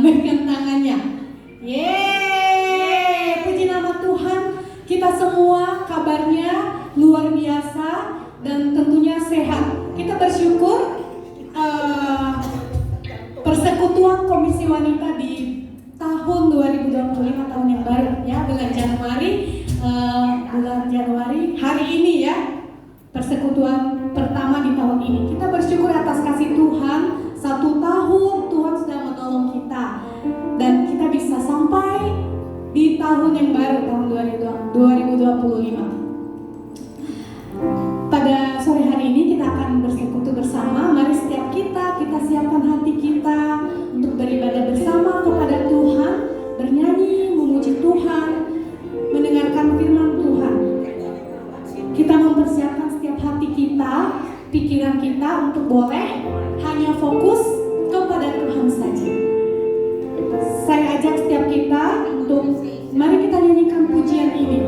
melambaikan tangannya. Yeay, puji nama Tuhan. Kita semua kabarnya luar biasa dan tentunya sehat. Kita bersyukur Persekutuan Komisi Wanita di tahun 2025, tahun yang baru ya, bulan Januari hari ini ya, persekutuan pertama di tahun ini. Kita bersyukur atas kasih Tuhan, 1 tahun Tuhan sudah menolong kita dan kita bisa sampai di tahun yang baru, tahun 2025. Pada sore hari ini kita akan bersekutu bersama. Mari setiap kita siapkan hati kita untuk beribadah bersama kepada Tuhan, bernyanyi, memuji Tuhan, mendengarkan firman Tuhan. Kita mempersiapkan setiap hati kita, pikiran kita untuk boleh hanya fokus kepada Tuhan saja. Saya ajak setiap kita untuk mari kita nyanyikan pujian ini.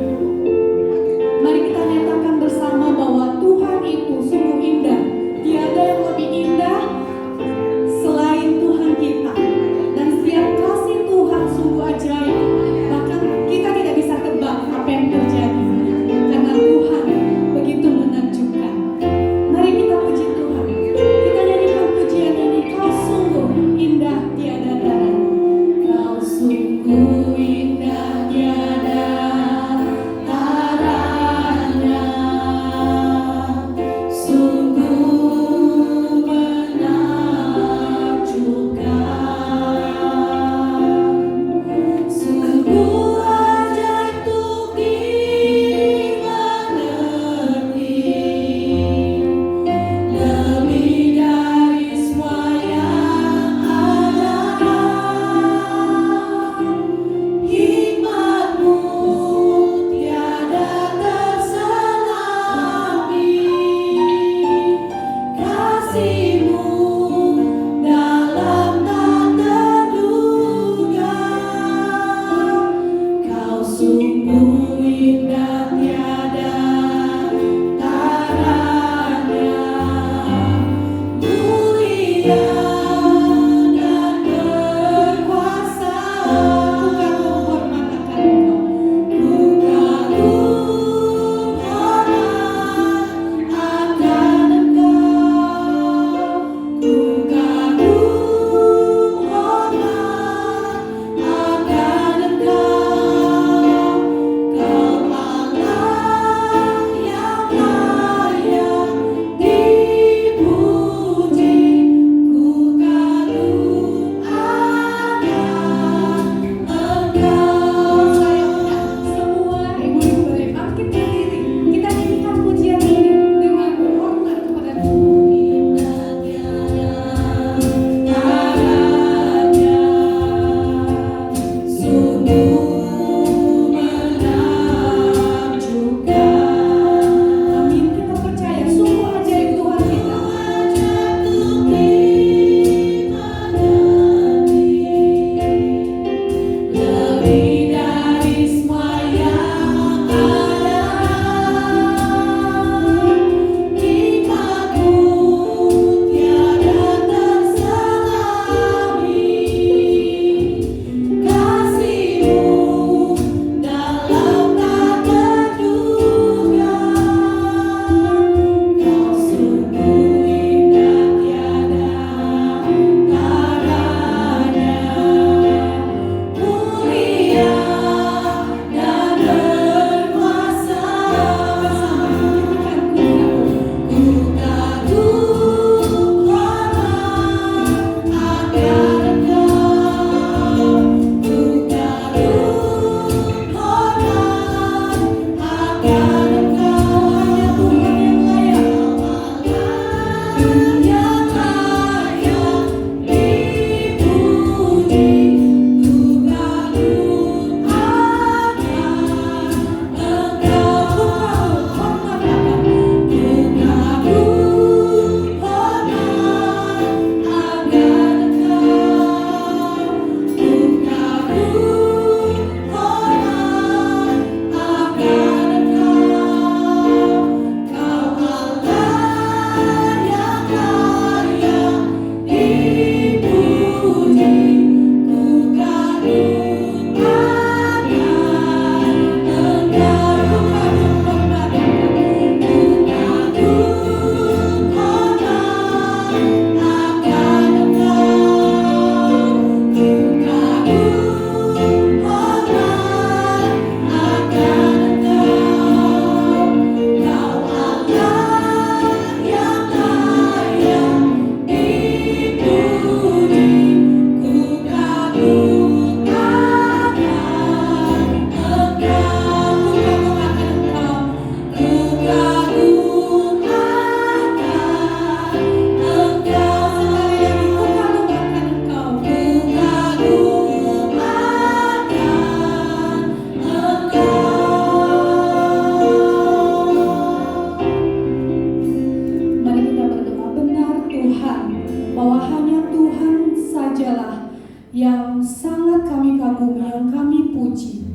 sajalah yang sangat kami kagumi, yang kami puji.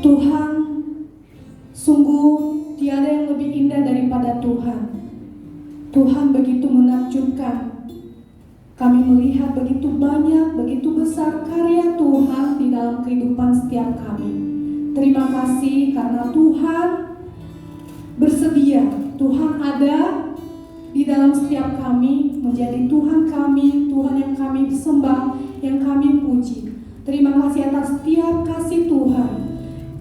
Tuhan, sungguh tiada yang lebih indah daripada Tuhan. Tuhan begitu menakjubkan. Kami melihat begitu banyak, begitu besar karya Tuhan di dalam kehidupan setiap kami. Terima kasih karena Tuhan bersedia, Tuhan ada di dalam setiap kami, menjadi Tuhan kami, Tuhan yang kami sembah, yang kami puji. Terima kasih atas setiap kasih Tuhan.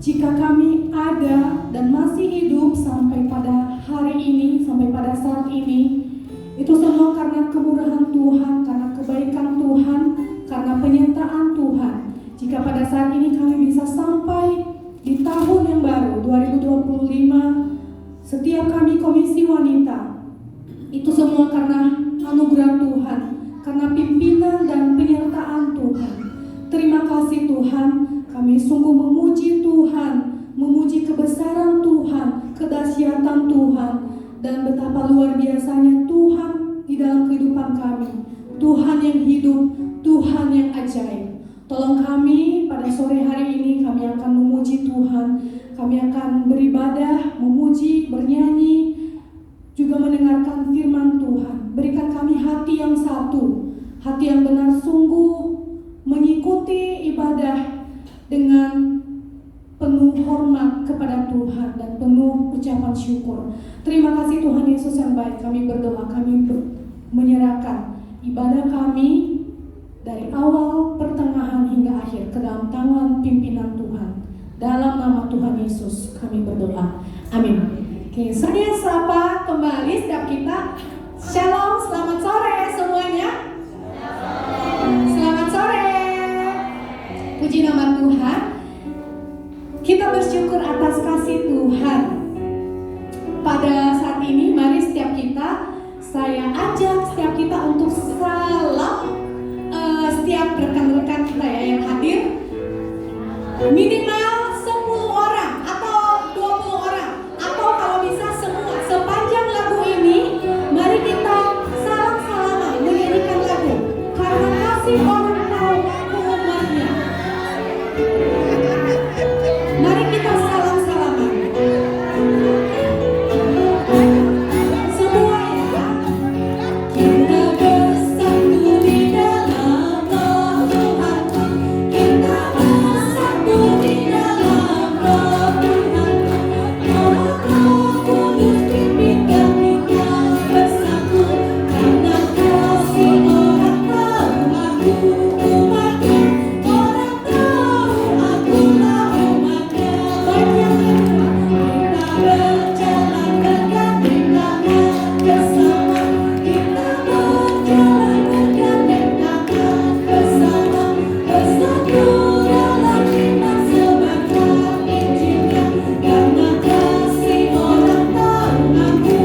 Jika kami ada dan masih hidup sampai pada hari ini, sampai pada saat ini, itu semua karena kemurahan Tuhan, karena kebaikan Tuhan, karena penyertaan Tuhan. Jika pada saat ini kami bisa sampai di tahun yang baru 2025, setiap kami Komisi Wanita, itu semua karena anugerah Tuhan, karena pimpinan dan penyertaan Tuhan. Terima kasih Tuhan, kami sungguh memuji Tuhan, memuji kebesaran Tuhan, kedahsyatan Tuhan, dan betapa luar biasanya Tuhan di dalam kehidupan kami. Tuhan yang hidup, Tuhan yang ajaib. Tolong kami pada sore hari ini, kami akan memuji Tuhan, kami akan beribadah, memuji, bernyanyi, juga mendengarkan firman Tuhan. Berikan kami hati yang satu, hati yang benar sungguh mengikuti ibadah dengan penuh hormat kepada Tuhan dan penuh ucapan syukur. Terima kasih Tuhan Yesus yang baik. Kami berdoa, kami menyerahkan ibadah kami dari awal, pertengahan hingga akhir ke dalam tangan pimpinan Tuhan. Dalam nama Tuhan Yesus kami berdoa. Amin. Oke, saya sapa kembali setiap kita. Shalom, selamat sore semuanya. Selamat sore. Puji nama Tuhan. Kita bersyukur atas kasih Tuhan. Pada saat ini, mari setiap kita, saya ajak setiap kita untuk salam setiap rekan-rekan kita ya yang hadir. Minimal 10 orang atau 20 orang, atau kalau bisa semua. Sepanjang lagu ini, mari kita salam-salaman menyanyikan lagu Karena Kasih Orang Tahu Aku Umatnya. Mari kita salam-salaman. Semua ya. Kita bersatu di dalam Roh Tuhan. Kita bersatu di dalam Roh Tuhan. Roh Kudus pimpinkan kita bersatu. Karena kasih orang tahu aku umatnya. Orang tahu akulah umatnya. Banyak kita berjalan bergandeng tangan bersama. Kita berjalan bergandeng tangan bersama. Bersatu dalam iman sebarkan Injilnya. Karena kasih orang tahu aku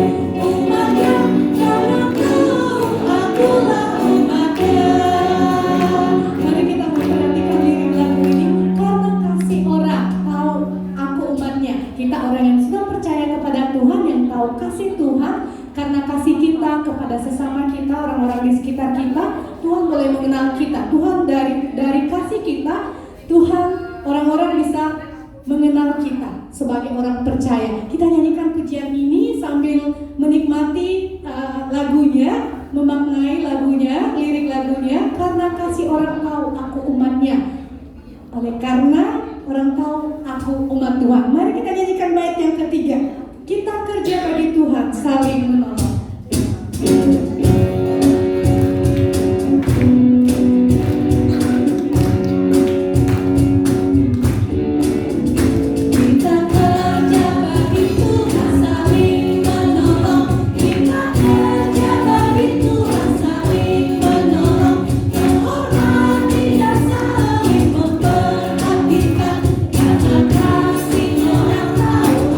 umatnya. Karena tahu akulah umatnya. Mari kita memperhatikan lirik lagu ini. Karena kasih orang tahu aku umatnya. Kita orang yang sudah percaya kepada Tuhan, yang tahu kasih Tuhan. Karena kasih kita kepada sesama kita, orang-orang di sekitar kita, Tuhan boleh mengenal kita. Tuhan dari kasih kita, Tuhan orang-orang bisa mengenal kita sebagai orang percaya. Kita nyanyikan pujian ini sambil menikmati lagunya, memaknai lagunya, lirik lagunya. Karena kasih orang tahu aku umatnya. Oleh karena orang tahu aku umat Tuhan. Mari kita nyanyikan bait yang ketiga. Kita kerja bagi Tuhan, saling menolong. Kita kerja bagi Tuhan, saling menolong. Kita kerja bagi Tuhan, saling menolong. Menghormati dan saling memperhatikan. Karena kasih orang tahu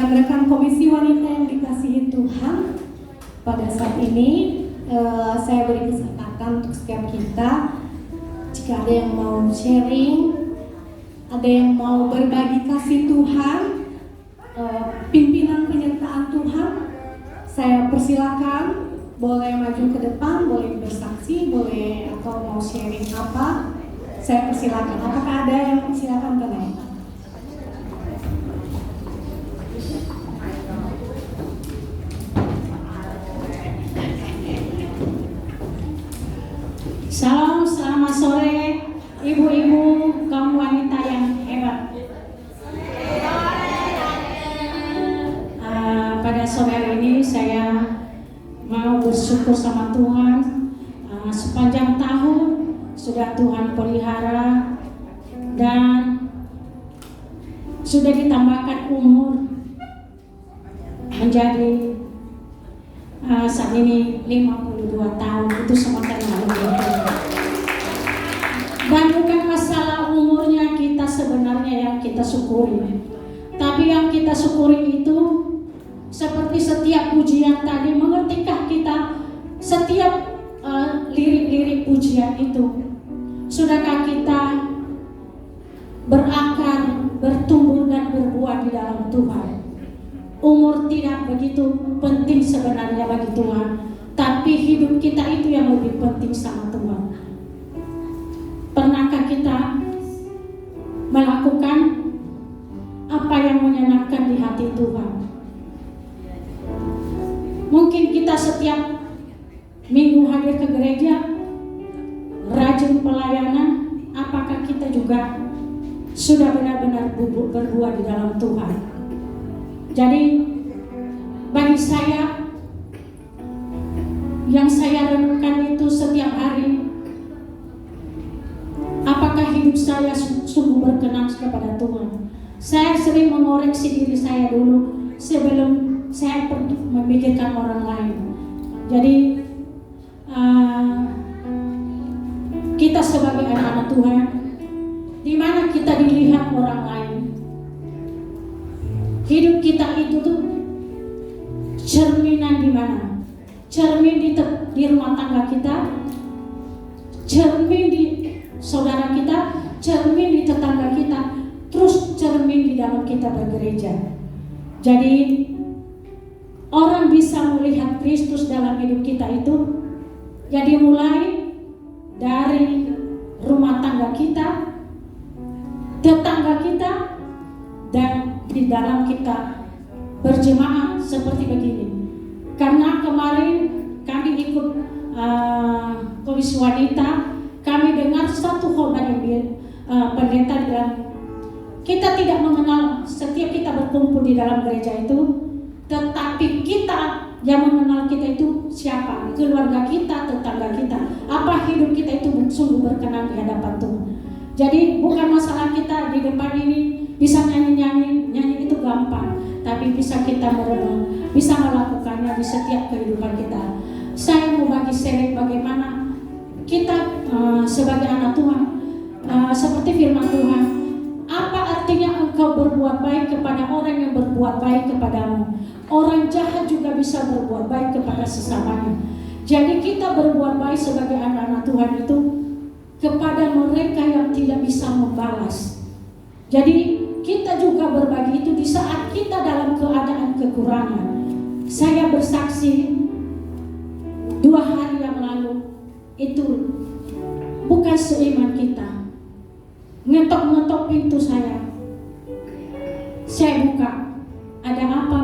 rekan-rekan komisi wanita yang dikasihi Tuhan, pada saat ini saya beri kesempatan untuk setiap kita, jika ada yang mau sharing, ada yang mau berbagi kasih Tuhan, pimpinan penyertaan Tuhan, saya persilakan, boleh maju ke depan, boleh bersaksi, boleh atau mau sharing apa, saya persilakan. Apakah ada yang silakan ke naik? Salam, selamat sore ibu-ibu, kaum wanita yang hebat. Pada sore hari ini saya mau bersyukur sama Tuhan. Sepanjang tahun sudah Tuhan pelihara dan sudah ditambahkan umur menjadi saat ini 52 tahun. Itu semata lalu. Dan bukan masalah umurnya kita sebenarnya yang kita syukuri, tapi yang kita syukuri itu seperti setiap pujian tadi, mengertikah kita setiap lirik-lirik pujian itu? Sudahkah kita berakar, bertumbuh dan berbuah di dalam Tuhan? Umur tidak begitu penting sebenarnya bagi Tuhan, tapi hidup kita itu yang lebih penting sama Tuhan. Pernahkah kita melakukan apa yang menyenangkan di hati Tuhan? Mungkin kita setiap minggu hadir ke gereja, rajin pelayanan, apakah kita juga sudah benar-benar berbuah di dalam Tuhan? Jadi bagi saya, yang saya renungkan itu setiap hari, apakah hidup saya sungguh berkenan kepada Tuhan? Saya sering mengoreksi diri saya dulu sebelum saya memikirkan orang lain. Jadi kita sebagai anak-anak Tuhan, di mana kita dilihat orang lain, hidup kita itu tuh cerminan di mana? Cermin di rumah tangga kita, cermin di saudara kita, cermin di tetangga kita, terus cermin di dalam kita bergereja. Jadi orang bisa melihat Kristus dalam hidup kita itu, jadi mulai dari rumah tangga kita, tetangga kita, dan di dalam kita berjemaah seperti begini. Karena kemarin kami ikut komisi wanita, kami dengar satu khotbah yang pendeta bilang, kita tidak mengenal setiap kita berkumpul di dalam gereja itu, tetapi kita yang mengenal kita itu siapa? Keluarga kita, tetangga kita. Apa hidup kita itu sungguh berkenan di hadapan Tuhan. Jadi bukan masalah kita di depan ini bisa nyanyi itu gampang, tapi bisa kita merenung, bisa melakukannya di setiap kehidupan kita. Saya mau bagi sharing bagaimana kita sebagai anak Tuhan, seperti firman Tuhan, apa artinya engkau berbuat baik kepada orang yang berbuat baik kepadamu? Orang jahat juga bisa berbuat baik kepada sesamanya. Jadi kita berbuat baik sebagai anak-anak Tuhan itu kepada mereka yang tidak bisa membalas. Jadi kita juga berbagi itu di saat kita dalam keadaan kekurangan. Saya bersaksi 2 hari yang lalu itu bukan seiman kita, ngetok-ngetok pintu saya buka, ada apa?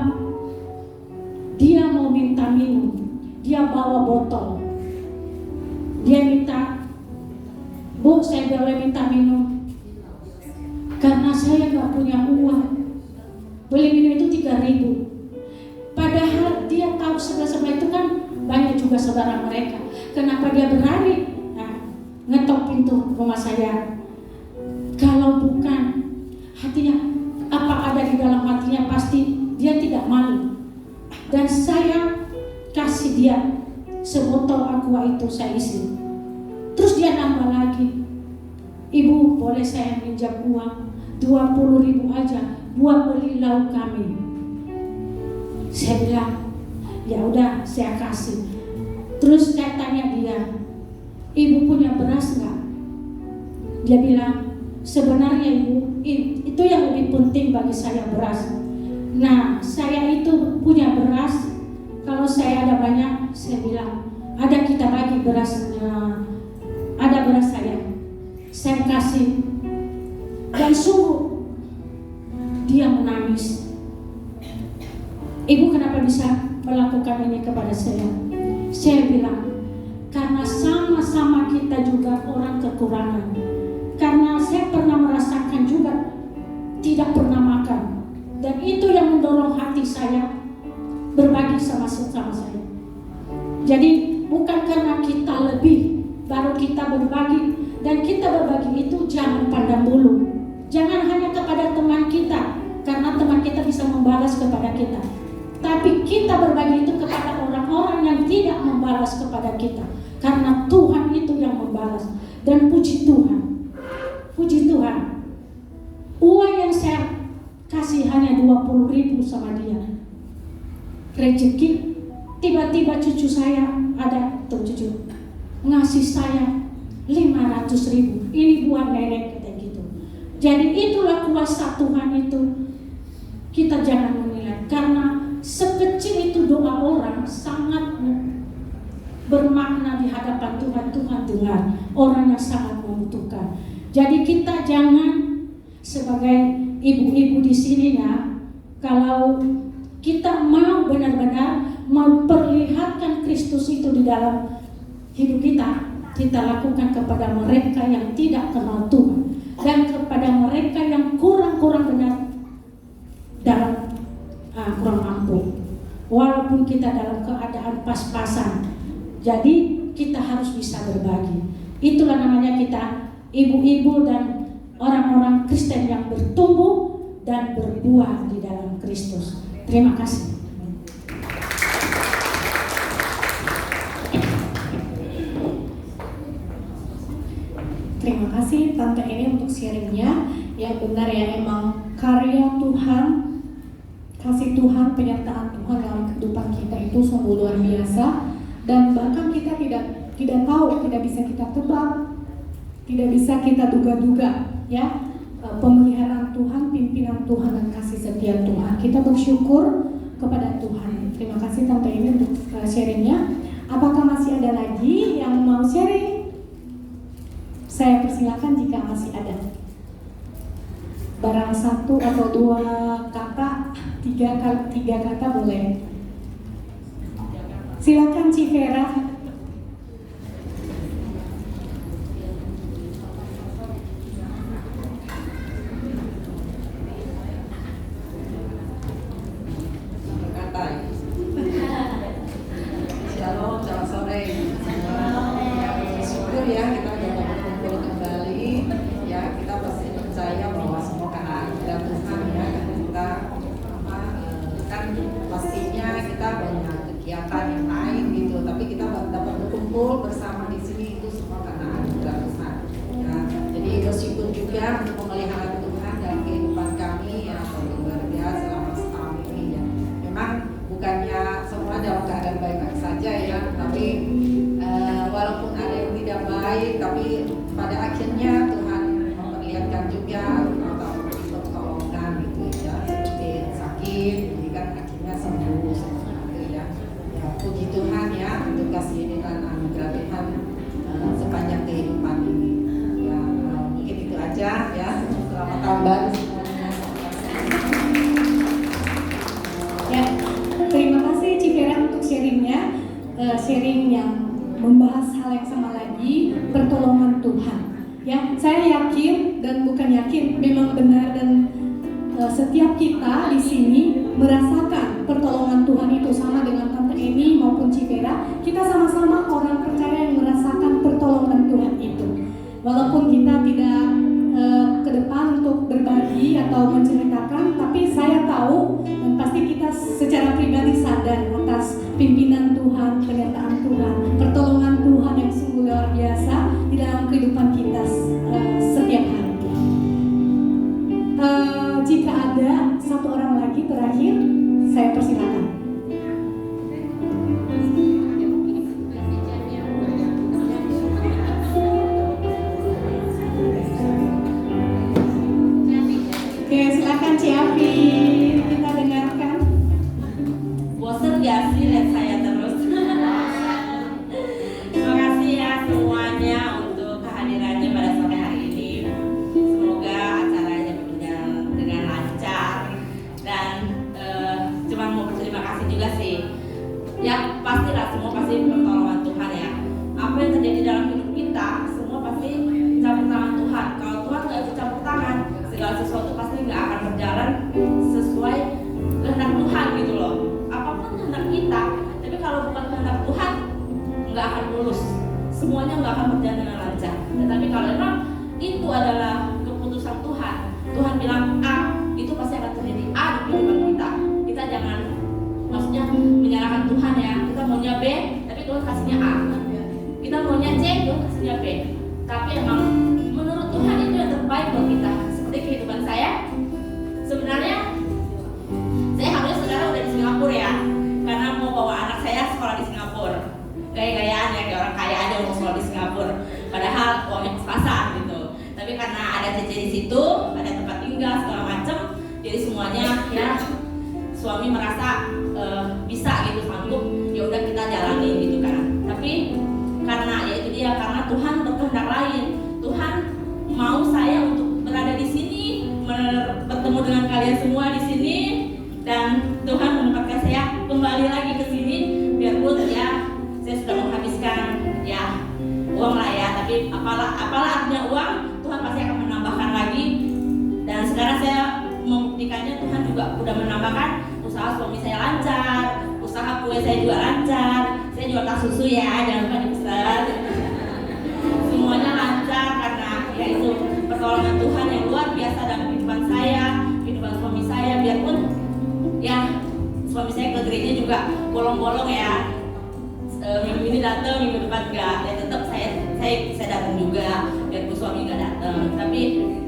Dia mau minta minum, dia bawa botol, dia minta, Bu, saya boleh minta minum, karena saya gak punya uang, beli minum itu 3.000. Padahal dia tahu sebelah-sebelah itu kan banyak juga saudara mereka. Kenapa dia berani ngetok pintu rumah saya? Kalau bukan hatinya, apa ada di dalam hatinya, pasti dia tidak malu. Dan saya kasih dia sebotol aqua itu, saya isi. Terus dia nambah lagi, Ibu boleh saya minjam uang 20.000 aja buat beli lauk kami. Saya bilang, ya udah saya kasih. Terus saya tanya dia, ibu punya beras nggak? Dia bilang, sebenarnya ibu, itu yang lebih penting bagi saya beras. Nah, saya itu punya beras. Kalau saya ada banyak, saya bilang, ada kita bagi berasnya. Ada beras saya kasih. Dan sungguh dia menangis. Ibu kenapa bisa melakukan ini kepada saya? Saya bilang, karena sama-sama kita juga orang kekurangan. Karena saya pernah merasakan juga tidak pernah makan. Dan itu yang mendorong hati saya berbagi sama saya. Jadi bukan karena kita lebih baru kita berbagi. Dan kita berbagi itu jangan pandang bulu. Jangan hanya kepada teman kita, karena teman kita bisa membalas kepada kita. Tapi kita berbagi itu kepada orang-orang yang tidak membalas kepada kita, karena Tuhan itu yang membalas. Dan puji Tuhan, uang yang saya kasih hanya 20.000 sama dia. Rezeki, tiba-tiba cucu saya ada, tuh cucu ngasih saya 500.000. Ini buat nenek kita gitu. Jadi itulah kuasa Tuhan itu. Kita jangan menilai, karena sekecil itu doa orang sangat bermakna di hadapan Tuhan. Tuhan dengar orang yang sangat membutuhkan. Jadi kita jangan sebagai ibu-ibu di sini ya, kalau kita mau benar-benar memperlihatkan Kristus itu di dalam hidup kita lakukan kepada mereka yang tidak kenal Tuhan dan kepada mereka yang kurang benar dalam kurang mampu, walaupun kita dalam keadaan pas-pasan. Jadi kita harus bisa berbagi. Itulah namanya kita ibu-ibu dan orang-orang Kristen yang bertumbuh dan berbuah di dalam Kristus. Terima kasih. Terima kasih Tante ini untuk sharingnya. Yang benar ya, emang karya Tuhan, kasih Tuhan, penyertaan Tuhan dalam kehidupan kita itu sungguh luar biasa. Dan bahkan kita tidak tahu, tidak bisa kita tebak, tidak bisa kita duga-duga ya, pemeliharaan Tuhan, pimpinan Tuhan, dan kasih setia Tuhan. Kita bersyukur kepada Tuhan. Terima kasih Tante ini untuk sharingnya. Apakah masih ada lagi yang mau sharing? Saya persilakan jika masih ada. Barang satu atau dua kata, tiga kata boleh. Silakan Civera. Shalom, selamat sore. Syukur ya kita dapat berkumpul kembali. Ya, kita pasti percaya bahwa semua karena anugerah Tuhan ya. Kita kan pastinya kita banyak kegiatan yang lain gitu, tapi kita dapat berkumpul bersama di sini itu semua karena anugerah Tuhan. Ya, jadi bersyukur juga untuk pemeliharaan Tuhan dalam kehidupan kami yang luar biasa selama setahun ini ya. Memang bukannya semua dalam keadaan baik-baik saja ya, tapi walaupun ada yang tidak baik, tapi pada akhirnya Tuhan memperlihatkan juga atau memberi pertolongan gitu ya, seperti sakit, jadi kan akhirnya sembuh seperti itu ya. Ya, puji Tuhan ya untuk kasih ini dan anugerah Tuhan sepanjang kehidupan ini. Ya, mungkin itu aja ya. Selamat tahun baru semuanya. Ya, terima kasih Civera untuk sharingnya, sharing yang membahas hal yang sama lagi, pertolongan Tuhan. Ya, saya yakin dan bukan yakin, memang benar dan setiap kita di sini merasakan pertolongan Tuhan itu sama dengan Tante Eni maupun Civera. Kita sama-sama orang percaya yang merasakan pertolongan Tuhan itu. Walaupun kita tidak ke depan untuk berbagi atau menceritakan, tapi saya tahu dan pasti kita secara pribadi sadar atas pimpinan Tuhan, penyertaan Tuhan, pertolongan Tuhan yang sungguh luar biasa di dalam kehidupan kita setiap hari. Jika ada satu orang lagi terakhir, saya persilakan. gak sih lihat saya terus? Terima kasih ya semuanya untuk kehadirannya pada sore hari ini. Semoga acaranya berjalan dengan lancar dan cuma mau berterima kasih juga sih. Ya pastilah semua pasti pertolongan Tuhan ya. Apa yang terjadi dalam hidup kita semua pasti campur tangan Tuhan. Kalau Tuhan nggak ikut campur tangan, segala sesuatu pasti nggak akan berjalan sesuai kehendak Tuhan gitu loh. Apapun kehendak kita, tapi kalau bukan kehendak Tuhan nggak akan lulus. Semuanya nggak akan berjalan dengan lancar. Tetapi kalau memang itu adalah keputusan Tuhan, Tuhan bilang A, itu pasti akan terjadi A di kehidupan kita. Kita jangan maksudnya menyalahkan Tuhan ya. Kita maunya B, tapi Tuhan kasihnya A. Kita maunya C, Tuhan kasihnya B. Tapi emang menurut Tuhan itu yang terbaik buat kita. Seperti kehidupan saya, sebenarnya saya harusnya sekarang udah di Singapura ya, karena mau bawa anak saya sekolah di Singapura. Gaya-gayaan ya, kayak orang kaya aja mau sekolah di Singapura. Padahal uangnya pas-pasan gitu. Tapi karena ada CC di situ, ada tempat tinggal segala macem, jadi semuanya ya suami merasa bisa gitu, sanggup, ya udah kita jalanin gitu kan. Tapi karena ya itu dia, karena Tuhan berkehendak lain. Tuhan mau saya untuk berada di sini, bertemu dengan kalian semua di sini, dan Tuhan menempatkan saya kembali lagi ke sini. Biarpun ya saya sudah menghabiskan ya uang lah ya, tapi apalah artinya uang, Tuhan pasti akan menambahkan lagi. Dan sekarang saya membuktikannya, Tuhan juga udah menambahkan. Usaha suami saya lancar, usaha kue saya juga lancar, saya jual tas susu ya, jangan lupa dipesan. Semuanya lancar karena ya itu pertolongan Tuhan yang luar biasa dalam kehidupan saya, kehidupan suami saya. Biarpun ya suami saya ke gereja juga bolong-bolong ya, minggu ini datang, minggu depan enggak, ya tetap saya datang juga, biarpun suami nggak datang. Tapi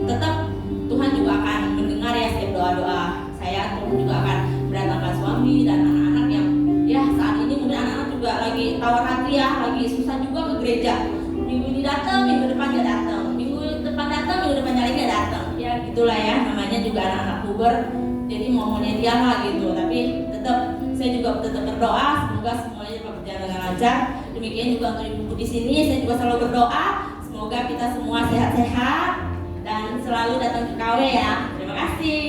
tetap Tuhan juga akan mendengar ya setiap doa-doa saya. Tuhan juga akan mendatangkan suami dan anak-anak yang ya saat ini mungkin anak-anak juga lagi tawar hati ya, lagi susah juga ke gereja. Minggu ini datang, minggu depan nggak datang, minggu depan datang, minggu depan lagi nggak datang. Ya gitulah ya, namanya juga anak-anak puber. Jadi maunya dia lah gitu. Tapi tetap saya juga tetap berdoa semoga semuanya berjalan dengan lancar. Demikian juga untuk ibu di sini, saya juga selalu berdoa semoga kita semua sehat-sehat dan selalu datang ke KW ya. Terima kasih.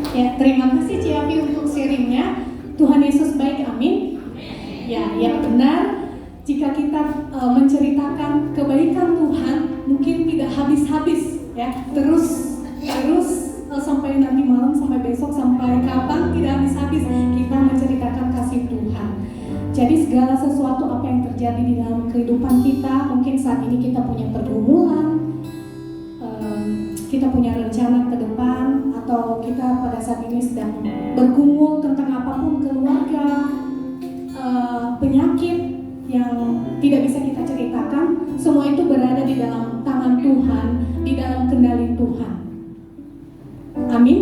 Ya, terima kasih Ciapi untuk sharingnya. Tuhan Yesus baik, amin. Ya, yang benar. Jika kita menceritakan kebaikan Tuhan, mungkin tidak habis-habis, ya. Terus sampai nanti malam, sampai besok, sampai kapan tidak habis-habis kita menceritakan kasih Tuhan. Jadi segala sesuatu apa yang terjadi di dalam kehidupan kita, mungkin saat ini kita punya pergumulan, kita punya rencana ke depan, atau kita pada saat ini sedang bergumul tentang apapun keluarga, penyakit yang tidak bisa kita ceritakan, semua itu berada di dalam tangan Tuhan, di dalam kendali Tuhan. Amin.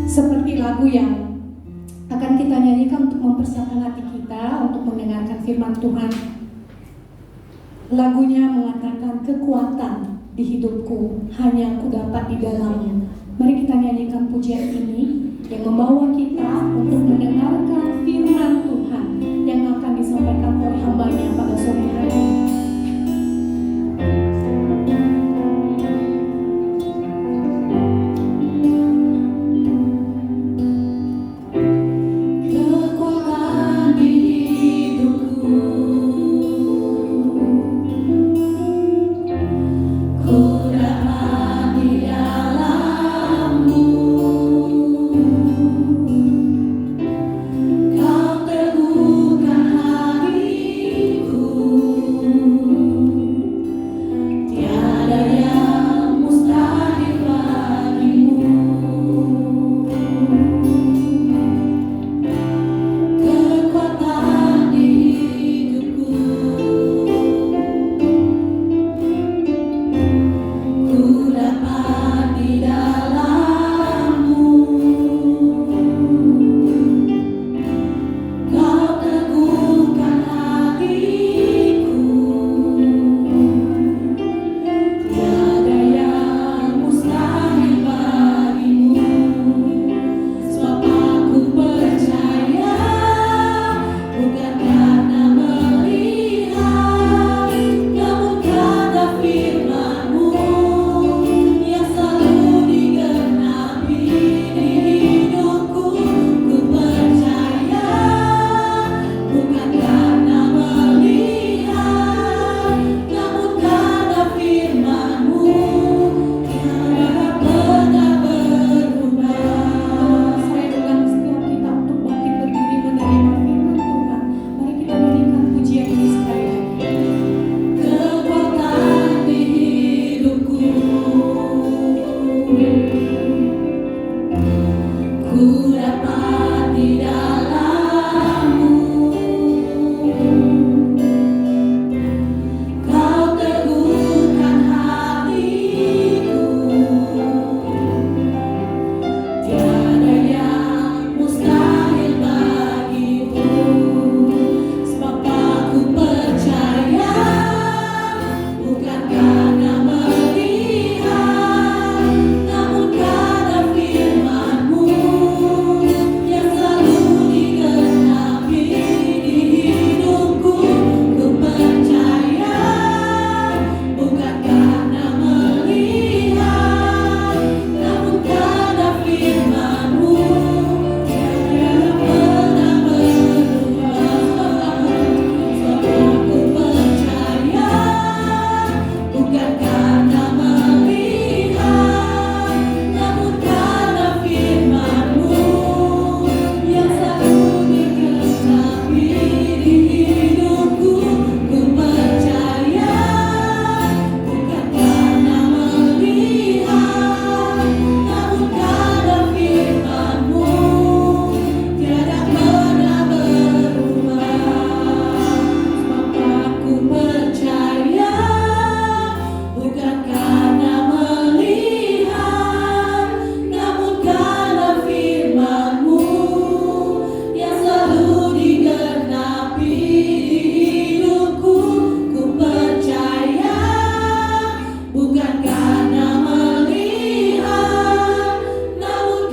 Seperti lagu yang akan kita nyanyikan untuk mempersiapkan hati kita untuk mendengarkan firman Tuhan. Lagunya mengatakan kekuatan di hidupku hanya aku dapat di dalamnya. Mari kita nyanyikan pujian ini yang membawa kita untuk mendengarkan firman Tuhan yang akan disampaikan oleh hamba-Nya pada sore hari ini. Ku dapat di dalammu.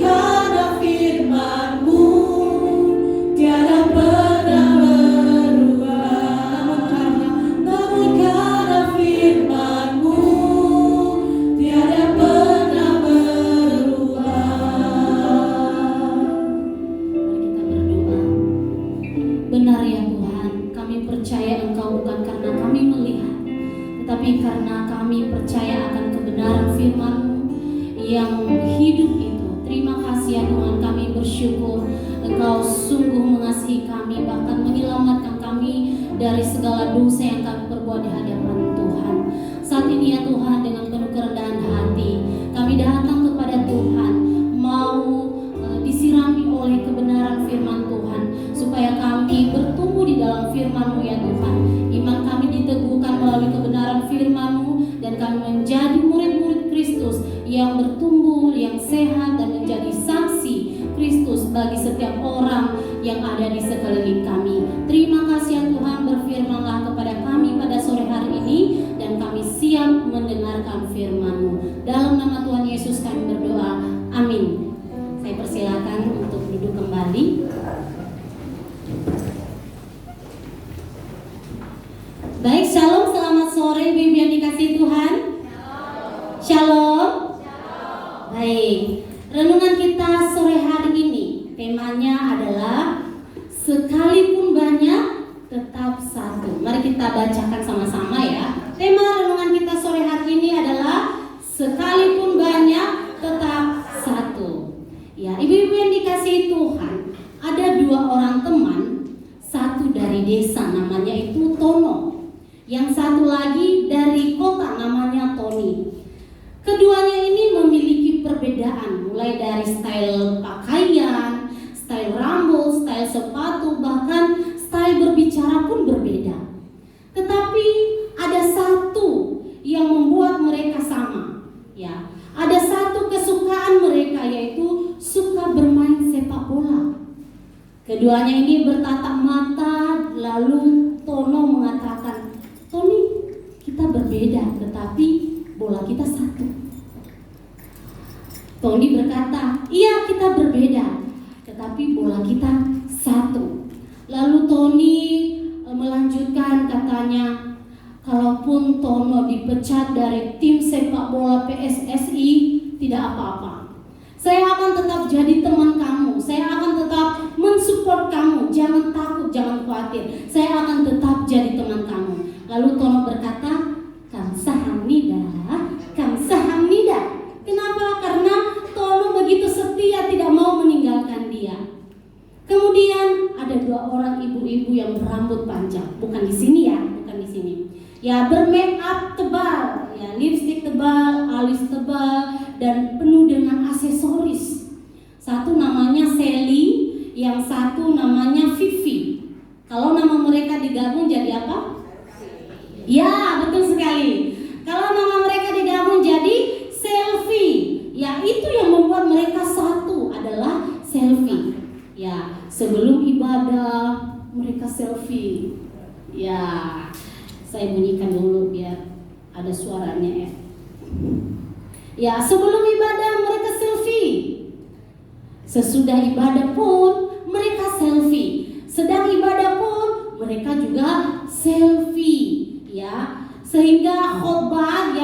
karena firman-Mu tiada pernah berubah. Namun karena firman-Mu tiada pernah berubah. Mari kita berdoa. Benar ya Tuhan, kami percaya Engkau bukan karena kami melihat, tetapi karena kami percaya akan kebenaran firman-Mu yang hidup itu. Terima kasih ya Tuhan, kami bersyukur Engkau sungguh mengasihi kami, bahkan menyelamatkan kami dari segala dosa yang kami perbuat di hadapan Tuhan. Saat ini ya Tuhan, dengan penuh kerendahan hati kami datang kepada Tuhan, mau disirami oleh kebenaran firman Tuhan, supaya kami bertumbuh di dalam firman-Mu ya Tuhan. Iman kami diteguhkan melalui kebenaran firman-Mu, dan kami menjadi murid-murid Kristus yang bertumbuh, yang sehat, dan menjadi saksi Kristus bagi setiap orang yang ada di sekeliling kami. Terima kasih ya Tuhan, berfirmanlah kepada kami pada sore hari ini, dan kami siap mendengarkan firman-Mu. Dalam nama Tuhan Yesus kami berdoa, amin. Saya persilakan untuk duduk kembali. Baik, shalom, selamat sore Ibu yang dikasihi Tuhan. Shalom. Baik, renungan kita sore hari ini temanya adalah sekalipun banyak tetap satu. Mari kita bacakan sama-sama ya. Tema renungan kita sore hari ini adalah sekalipun banyak tetap satu. Ya, ibu-ibu yang dikasihi Tuhan, ada dua orang teman, satu dari desa namanya itu Tono, yang satu lagi dari kota namanya Tony. Keduanya ini memiliki perbedaan, mulai dari style pakaian, style rambut, style sepatu, bahkan style berbicara pun berbeda. Tetapi ada satu yang membuat mereka sama. Ya, ada satu kesukaan mereka, yaitu suka bermain sepak bola. Keduanya ini bertatap mata, lalu Tono mengatakan, "Tony, kita berbeda, tetapi bola kita satu." Tony berkata, "Iya, kita berbeda, tetapi bola kita satu." Lalu Tony melanjutkan, katanya, "Kalaupun Tono dipecat dari tim sepak bola PSSI, tidak apa-apa. Saya akan tetap jadi teman kamu. Saya akan tetap mensupport kamu. Jangan takut, jangan khawatir. Saya akan tetap jadi teman kamu." Lalu Tono berkata, "Kamsahamnida, kamsahamnida." Kenapa? Karena Tono begitu setia, tidak mau meninggalkan dia. Kemudian ada dua orang ibu-ibu yang berambut panjang. Bukan di sini ya, bukan di sini. Ya, bermake up tebal, ya, lipstick tebal, alis tebal, dan penuh dengan aksesoris. Satu namanya Sally, yang satu namanya Vivi. Kalau nama mereka digabung jadi apa? Ya, betul sekali. Kalau nama mereka digabung jadi Selfie. Ya, itu yang membuat mereka satu, adalah selfie. Ya, sebelum ibadah mereka selfie. Ya, saya bunyikan dulu biar ada suaranya ya. Ya, sebelum ibadah mereka selfie. Sesudah ibadah pun mereka selfie. Sedang ibadah pun mereka juga selfie. Ya, sehingga khotbah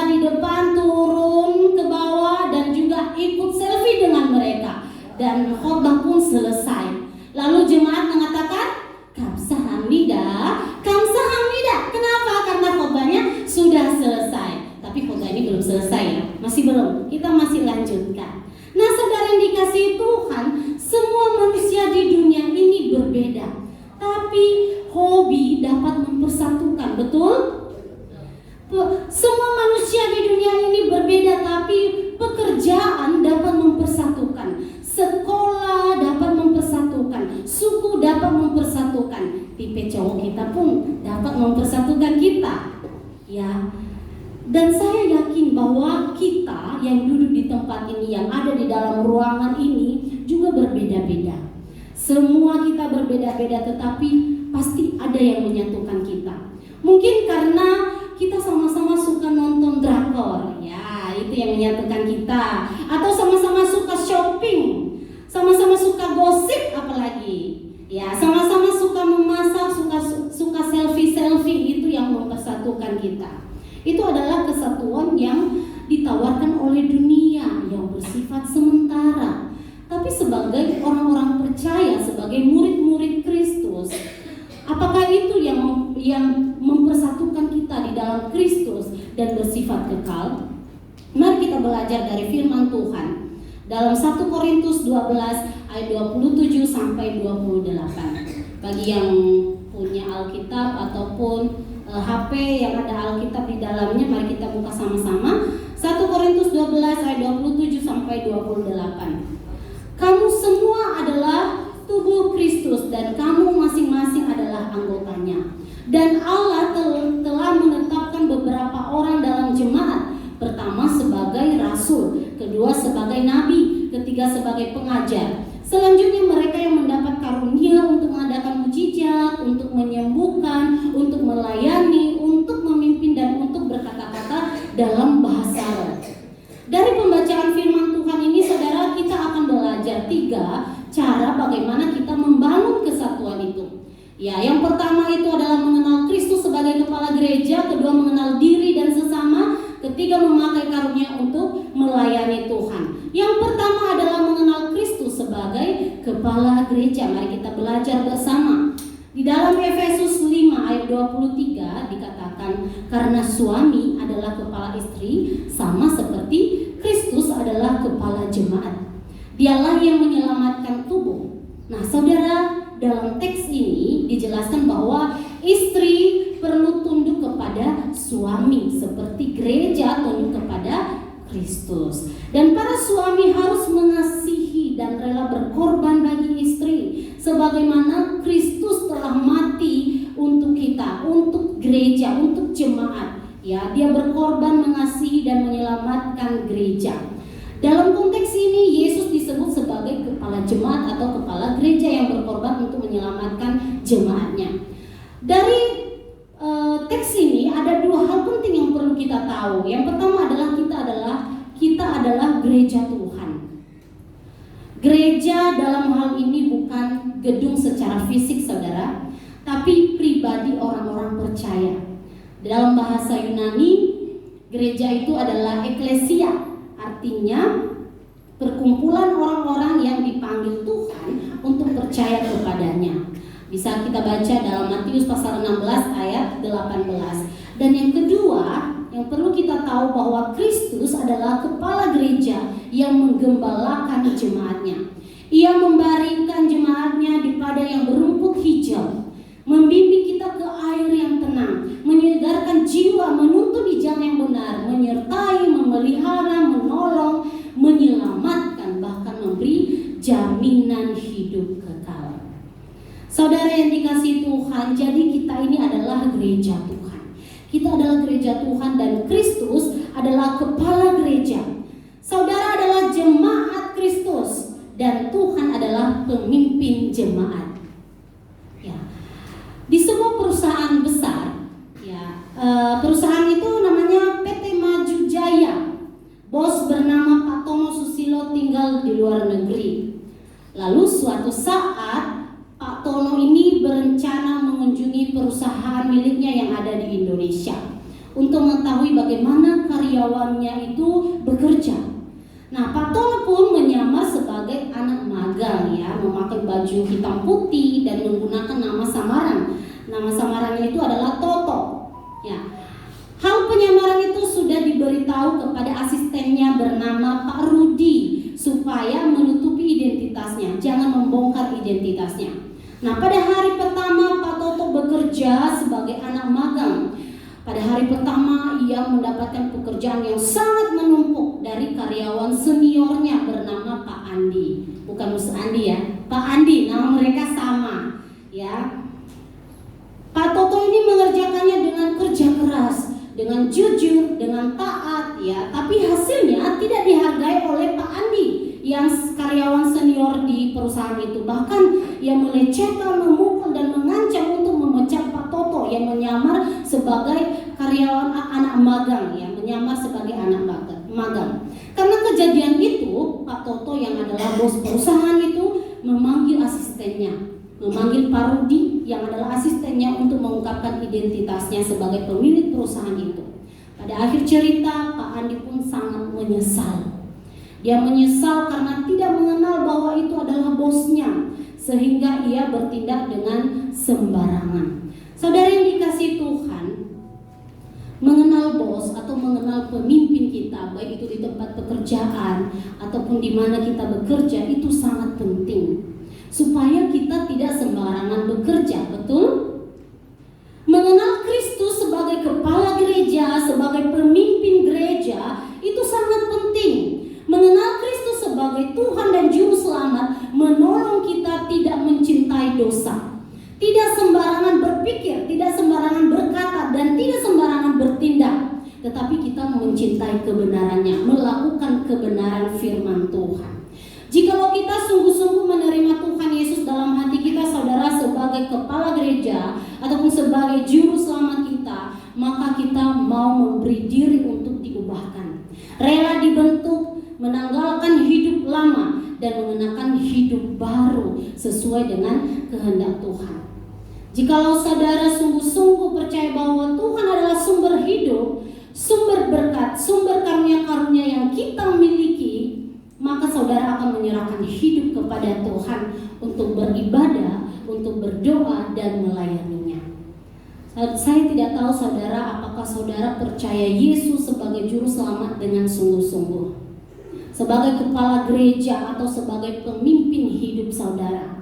di depan turun ke bawah dan juga ikut selfie dengan mereka. Dan khotbah pun selesai. Lalu jemaat mengatakan, "Kamsahamnida, kamsahamnida." Kenapa? Karena khotbahnya sudah selesai. Tapi khotbah ini belum selesai ya, masih belum. Kita masih lanjutkan. Nah, saudara yang dikasihi Tuhan, semua manusia di dunia ini berbeda. Tapi hobi dapat mempersatukan, betul? Semua manusia di dunia ini berbeda, tapi pekerjaan dapat mempersatukan, sekolah dapat mempersatukan, suku dapat mempersatukan, tipe cowok kita pun dapat mempersatukan kita. Ya, dan saya yakin bahwa kita yang duduk di tempat ini, yang ada di dalam ruangan ini juga berbeda-beda. Semua kita berbeda-beda, tetapi pasti ada yang menyatukan kita. Mungkin karena kita sama-sama suka nonton drakor, ya itu yang menyatukan kita. Atau sama-sama suka shopping sebagai orang-orang percaya, sebagai murid-murid Kristus, apakah itu yang mempersatukan kita di dalam Kristus dan bersifat kekal? Mari kita belajar dari firman Tuhan dalam 1 Korintus 12 ayat 27 sampai 28. Bagi yang punya Alkitab ataupun HP yang ada Alkitab di dalamnya, mari kita buka sama-sama. 1 Korintus 12 ayat 27 sampai 28. Kamu semua adalah tubuh Kristus dan kamu masing-masing adalah anggotanya. Dan Allah telah menetapkan beberapa orang dalam jemaat. Pertama sebagai rasul, kedua sebagai nabi, ketiga sebagai pengajar. Selanjutnya mereka yang mendapat karunia untuk mengadakan mujizat, untuk menyembuhkan, untuk melayani, untuk memimpin dan untuk berkata-kata dalam bahasa roh. Dari pembacaan firman Tuhan ini, saudara, kita akan belajar 3 cara bagaimana kita membangun kesatuan itu. Ya, yang pertama itu adalah mengenal Kristus sebagai kepala gereja, kedua mengenal diri dan sesama, ketiga memakai karunia untuk melayani Tuhan. Yang pertama adalah mengenal Kristus sebagai kepala gereja. Mari kita belajar bersama. Di dalam Efesus 5 ayat 23 dikatakan, karena suami adalah kepala istri sama seperti Kristus adalah kepala jemaat. Dialah yang menyelamatkan tubuh. Nah, saudara, dalam teks ini dijelaskan bahwa istri perlu tunduk kepada suami seperti gereja tunduk kepada Kristus. Dan para suami harus mengasihi dan rela berkorban bagi istri sebagaimana Kristus telah mati untuk kita, untuk gereja, untuk jemaat. Ya, dia berkorban mengasihi dan menyelamatkan gereja. Dalam konteks ini Yesus disebut sebagai kepala jemaat atau kepala gereja yang berkorban untuk menyelamatkan jemaatnya. Dari teks ini ada 2 hal penting yang perlu kita tahu. Yang pertama adalah kita adalah gereja Tuhan. Gereja dalam hal ini bukan gedung secara fisik, saudara, tapi pribadi orang-orang percaya. Dalam bahasa Yunani, gereja itu adalah eklesia. Artinya perkumpulan orang-orang yang dipanggil Tuhan untuk percaya kepadanya. Bisa kita baca dalam Matius pasal 16 ayat 18. Dan yang kedua, yang perlu kita tahu bahwa Kristus adalah kepala gereja yang menggembalakan jemaatnya. Ia membaringkan jemaatnya di padang yang berumput hijau, membimbing kita ke air yang tenang, menyegarkan jiwa, menuntun di jalan yang benar, menyertai, memelihara, menolong, menyelamatkan, bahkan memberi jaminan hidup kekal. Saudara yang dikasihi Tuhan, jadi kita ini adalah gereja Tuhan. Kita adalah gereja Tuhan dan Kristus adalah kepala gereja. Saudara adalah jemaat Kristus dan Tuhan adalah pemimpin jemaat. Ya. Di sebuah perusahaan besar, ya, perusahaan itu namanya PT Maju Jaya. Bos bernama Pak Tono Susilo tinggal di luar negeri. Lalu suatu saat Pak Tono ini berencana mengunjungi perusahaan miliknya yang ada di Indonesia untuk mengetahui bagaimana karyawannya itu bekerja. Nah, Pak Tono pun menyamar sebagai anak magang, ya, memakai baju hitam putih dan menggunakan nama samaran. Nama samarannya itu adalah Toto. Ya. Hal penyamaran itu sudah diberitahu kepada asistennya bernama Pak Rudi supaya menutupi identitasnya, jangan membongkar identitasnya. Nah, pada hari pertama Pak Toto bekerja sebagai anak magang. Pada hari pertama ia mendapatkan pekerjaan yang sangat menumpuk dari karyawan seniornya bernama Pak Andi. Bukan Mus Andi, ya, Pak Andi, nama mereka sama, ya. Pak Toto ini mengerjakannya dengan kerja keras, dengan jujur, dengan taat, ya. Tapi hasilnya tidak dihargai oleh Pak Andi yang karyawan senior di perusahaan itu. Bahkan ia melecehkan, memukul dan mengancam untuk memecat Pak Toto yang menyamar sebagai karyawan anak magang, ya, menyamar sebagai anak magang. Karena kejadian itu, Pak Toto yang adalah bos perusahaan itu memanggil asistennya, memanggil Pak Rudi yang adalah asistennya untuk mengungkapkan identitasnya sebagai pemilik perusahaan itu. Pada akhir cerita, Pak Andi pun sangat menyesal. Dia menyesal karena tidak mengenal bahwa itu sehingga ia bertindak dengan sembarangan. Saudara yang dikasihi Tuhan, mengenal bos atau mengenal pemimpin kita, baik itu di tempat pekerjaan ataupun di mana kita bekerja, itu sangat penting supaya kita tidak sembarangan bekerja, betul? Mengenal Kristus sebagai kepala gereja, sebagai pemimpin gereja, itu sangat penting. Mengenal Kristus sebagai Tuhan dan Juru Selamat menolong kita tidak mencintai dosa, tidak sembarangan berpikir, tidak sembarangan berkata, dan tidak sembarangan bertindak, tetapi kita mencintai kebenarannya, melakukan kebenaran firman Tuhan. Jikalau kita sungguh-sungguh menerima Tuhan Yesus dalam hati kita, saudara, sebagai kepala gereja ataupun sebagai Juru Selamat kita, maka kita mau memberi diri untuk diubahkan, rela dibentuk, menanggalkan hidup lama dan mengenakan hidup baru sesuai dengan kehendak Tuhan. Jikalau saudara sungguh-sungguh percaya bahwa Tuhan adalah sumber hidup, sumber berkat, sumber karunia-karunia yang kita miliki, maka saudara akan menyerahkan hidup kepada Tuhan untuk beribadah, untuk berdoa dan melayaninya. Saya tidak tahu saudara, apakah saudara percaya Yesus sebagai Juru Selamat dengan sungguh-sungguh, sebagai kepala gereja atau sebagai pemimpin hidup saudara.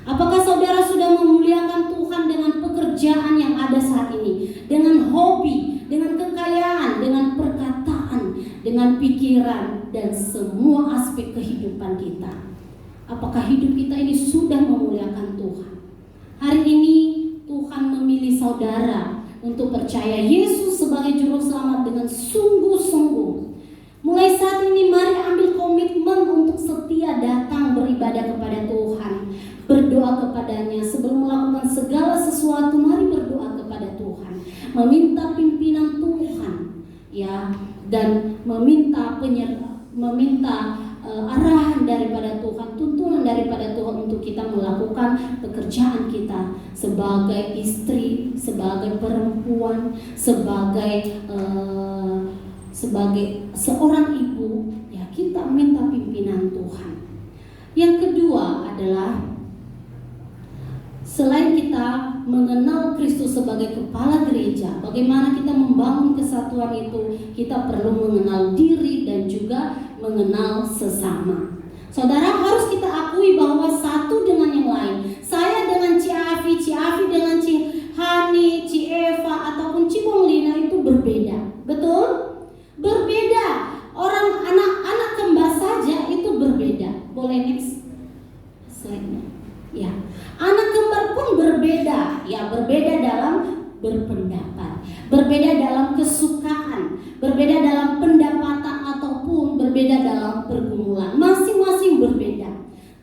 Apakah saudara sudah memuliakan Tuhan dengan pekerjaan yang ada saat ini, dengan hobi, dengan kekayaan, dengan perkataan, dengan pikiran, dan semua aspek kehidupan kita? Apakah hidup kita ini sudah memuliakan Tuhan? Hari ini Tuhan memilih saudara untuk percaya Yesus sebagai Juru Selamat dengan sungguh-sungguh. Mulai saat ini mari ambil komitmen untuk setia datang beribadah kepada Tuhan, berdoa kepadanya. Sebelum melakukan segala sesuatu, mari berdoa kepada Tuhan, meminta pimpinan Tuhan, ya, dan meminta arahan daripada Tuhan, tuntunan daripada Tuhan untuk kita melakukan pekerjaan kita sebagai istri, sebagai perempuan, sebagai seorang ibu, ya, kita minta pimpinan Tuhan. Yang kedua adalah, selain kita mengenal Kristus sebagai kepala gereja, bagaimana kita membangun kesatuan itu, kita perlu mengenal diri dan juga mengenal sesama. Saudara, harus kita akui bahwa satu dengan yang lain, saya dengan Ci Afi, Ci Afi dengan Ci Hani, Ci Eva ataupun Ci Bonglina itu berbeda, betul? Berbeda. Orang anak-anak kembar saja itu berbeda. Boleh next slide-nya? Ya. Anak kembar pun berbeda. Ya, berbeda dalam berpendapat, berbeda dalam kesukaan, berbeda dalam pendapatan ataupun berbeda dalam pergumulan. Masing-masing berbeda.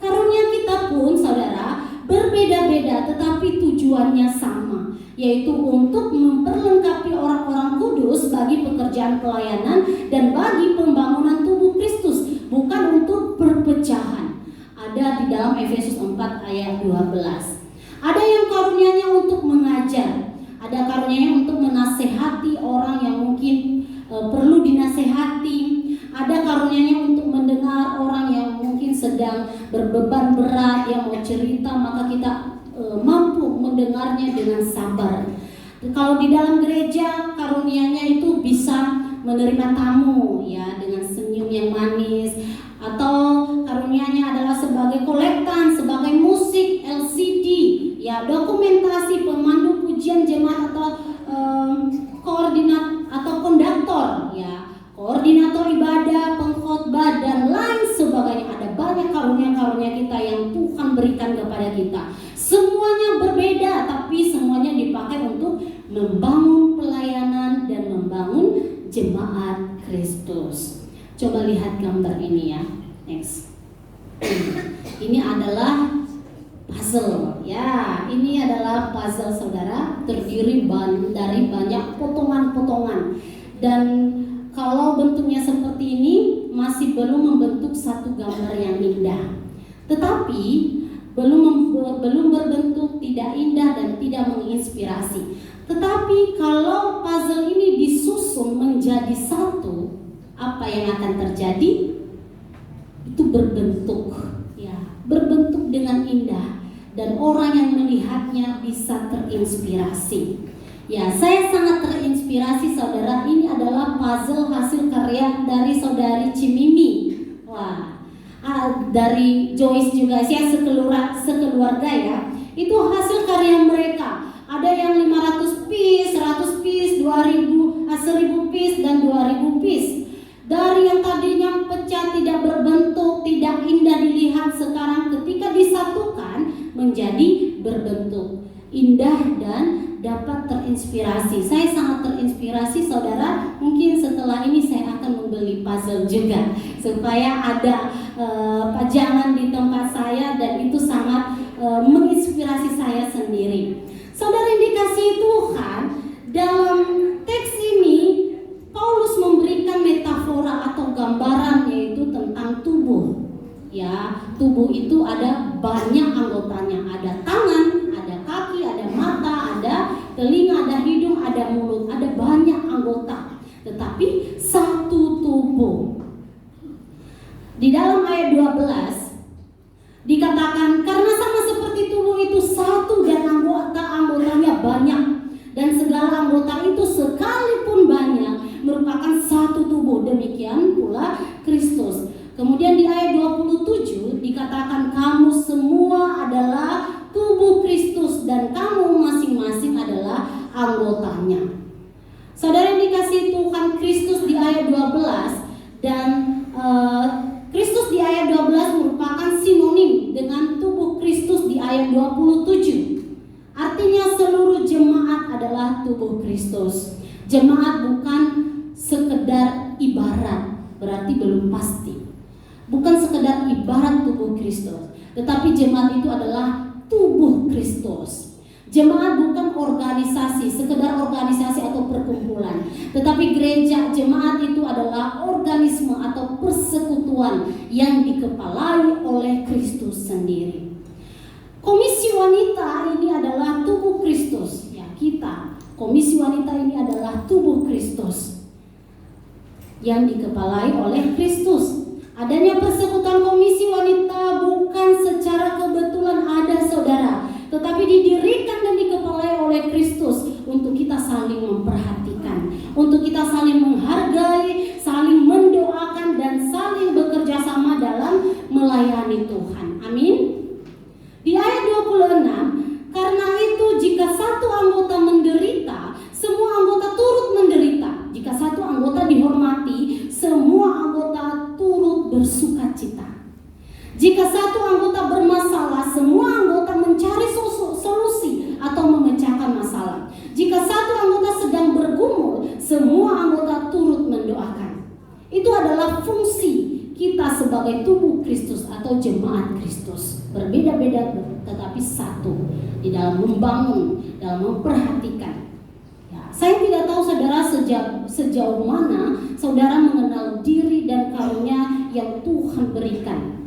Karunia kita pun, saudara, berbeda-beda tetapi tujuannya sama, yaitu untuk memperlengkapi orang-orang kudus bagi pekerjaan pelayanan dan bagi pembangunan tubuh Kristus, bukan untuk perpecahan. Ada di dalam Efesus 4 ayat 12. Ada yang karunianya untuk mengajar, ada karunianya untuk menasehati orang yang mungkin perlu dinasehati, ada karunianya untuk mendengar orang yang mungkin sedang berbeban berat, yang mau cerita, maka kita mampu mendengarnya dengan sabar. Kalau di dalam gereja, karunianya itu bisa menerima tamu, ya, dengan senyum yang manis, atau karunianya adalah sebagai kolektan, sebagai musik, LCD, ya, dokumentasi, pemandu pujian jemaat atau koordinat atau konduktor, ya, koordinator ibadah, pengkhotbah dan lain sebagainya. Ada banyak karunia-karunia kita yang Tuhan berikan kepada kita. Semuanya berbeda, tapi semuanya dipakai untuk membangun pelayanan dan membangun jemaat Kristus. Coba lihat gambar ini, ya. Next. Ini adalah puzzle, ya. Ini adalah puzzle, saudara, terdiri dari banyak potongan-potongan. Dan kalau bentuknya seperti ini, masih belum membentuk satu gambar yang indah. Tetapi belum berbentuk, tidak indah dan tidak menginspirasi. Tetapi kalau puzzle ini disusun menjadi satu, apa yang akan terjadi? itu berbentuk, ya, berbentuk dengan indah, dan orang yang melihatnya bisa terinspirasi. Ya, saya sangat terinspirasi saudara. Ini adalah puzzle hasil karya dari saudari Cimimi. Wah, dari Joyce juga ya, sekeluarga ya. Itu hasil karya mereka. Ada yang 500 piece, 100 piece, 1000 piece dan 2000 piece. Dari yang tadinya pecah, tidak berbentuk, tidak indah dilihat, sekarang ketika disatukan menjadi berbentuk indah dan dapat terinspirasi. Saya sangat terinspirasi saudara. Mungkin setelah ini saya akan membeli puzzle juga supaya ada pajangan di tempat saya, dan itu sangat menginspirasi saya sendiri. Saudara yang dikasihi Tuhan, dalam teks ini Paulus memberikan metafora atau gambaran, yaitu tentang tubuh. Ya, tubuh itu ada banyak anggotanya. Ada tangan, ada kaki, ada mata, ada telinga, ada hidung, ada mulut, ada banyak anggota. Tetapi satu tubuh. Di dalam ayat 12 dikatakan, karena sama seperti tubuh itu satu dan anggotanya banyak, dan segala anggota itu sekalipun banyak merupakan satu tubuh, demikian pula Kristus. Kemudian di ayat 27 dikatakan, kamu semua adalah tubuh Kristus dan kamu masing-masing adalah anggotanya. Saudara yang dikasihi Tuhan, Kristus di ayat 12 dan Kristus di ayat 12 merupakan sinonim dengan tubuh Kristus di ayat 27. Artinya seluruh jemaat adalah tubuh Kristus. Jemaat bukan sekedar ibarat, berarti belum pasti. Bukan sekedar ibarat tubuh Kristus, tetapi jemaat itu adalah tubuh Kristus. Jemaat bukan organisasi, sekedar organisasi atau perkumpulan, tetapi gereja, jemaat itu adalah organisme atau persekutuan yang dikepalai oleh Kristus sendiri. Komisi wanita ini adalah tubuh Kristus, ya, kita. Komisi wanita ini adalah tubuh Kristus yang dikepalai oleh Kristus. Adanya persekutuan komisi wanita bukan secara kebetulan ada saudara, tetapi didirikan dan dikepalai oleh Kristus untuk kita saling memperhatikan, untuk kita saling menghargai, saling mendoakan, dan saling bekerja sama dalam melayani Tuhan. Amin. Di ayat 26, karena itu jika satu anggota menderita, semua anggota turut menderita. Jika satu anggota dihormati, semua anggota turut bersukacita. Jika satu anggota bermasalah, semua anggota mencari solusi atau memecahkan masalah. Jika satu anggota sedang bergumul, semua anggota turut mendoakan. Itu adalah fungsi kita sebagai tubuh Kristus atau jemaat Kristus. Berbeda-beda tetapi satu di dalam membangun, dalam memperhatikan. Ya, saya tidak tahu saudara sejauh mana saudara mengenal diri dan karunia yang Tuhan berikan.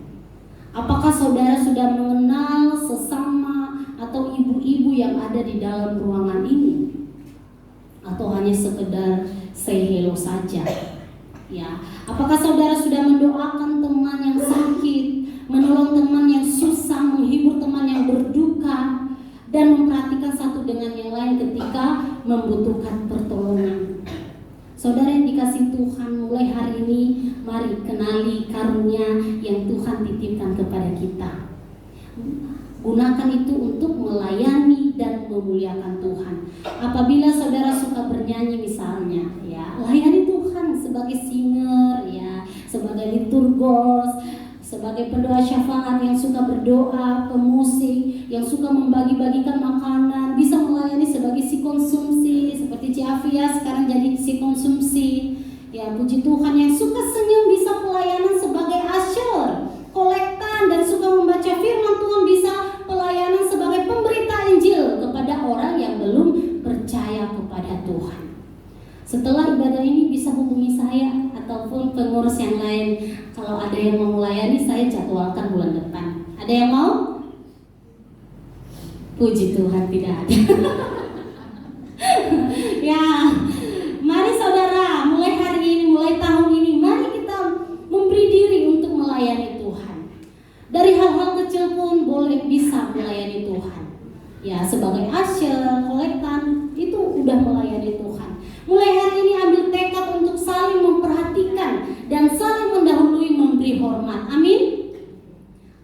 Apakah saudara sudah mengenal sesama atau ibu-ibu yang ada di dalam ruangan ini? Atau hanya sekedar say hello saja? Ya, apakah saudara sudah mendoakan teman yang sakit, menolong teman yang susah, menghibur teman yang berduka, dan memperhatikan satu dengan yang lain ketika membutuhkan pertolongan? Saudara yang dikasihi Tuhan, mulai hari ini mari kenali karunia yang Tuhan titipkan kepada kita. Gunakan itu untuk melayani dan memuliakan Tuhan. Apabila saudara suka bernyanyi misalnya, ya, layani Tuhan sebagai singer, ya, sebagai liturgos, sebagai pendoa syafaat yang suka berdoa, pemusik yang suka membagi-bagikan makanan, bisa melayani sebagai si konsumsi seperti Ciafia sekarang jadi si konsumsi. Ya, puji Tuhan, yang suka senyum bisa pelayanan sebagai usher, kolektan, dan suka membaca firman Tuhan bisa pelayanan sebagai pemberita Injil kepada orang yang belum percaya kepada Tuhan. Setelah ibadah ini bisa hubungi saya ataupun pengurus yang lain. Kalau ada yang mau melayani, saya jadwalkan bulan depan. Ada yang mau? Puji Tuhan, tidak ada. Ya, mari saudara, mulai hari ini, mulai tahun ini, mari kita memberi diri untuk melayani Tuhan. boleh bisa melayani Tuhan. Ya, sebagai usher, kolektan, itu udah melayani Tuhan. Mulai hari ini ambil tekad untuk saling memperhatikan dan saling mendahului memberi hormat. Amin.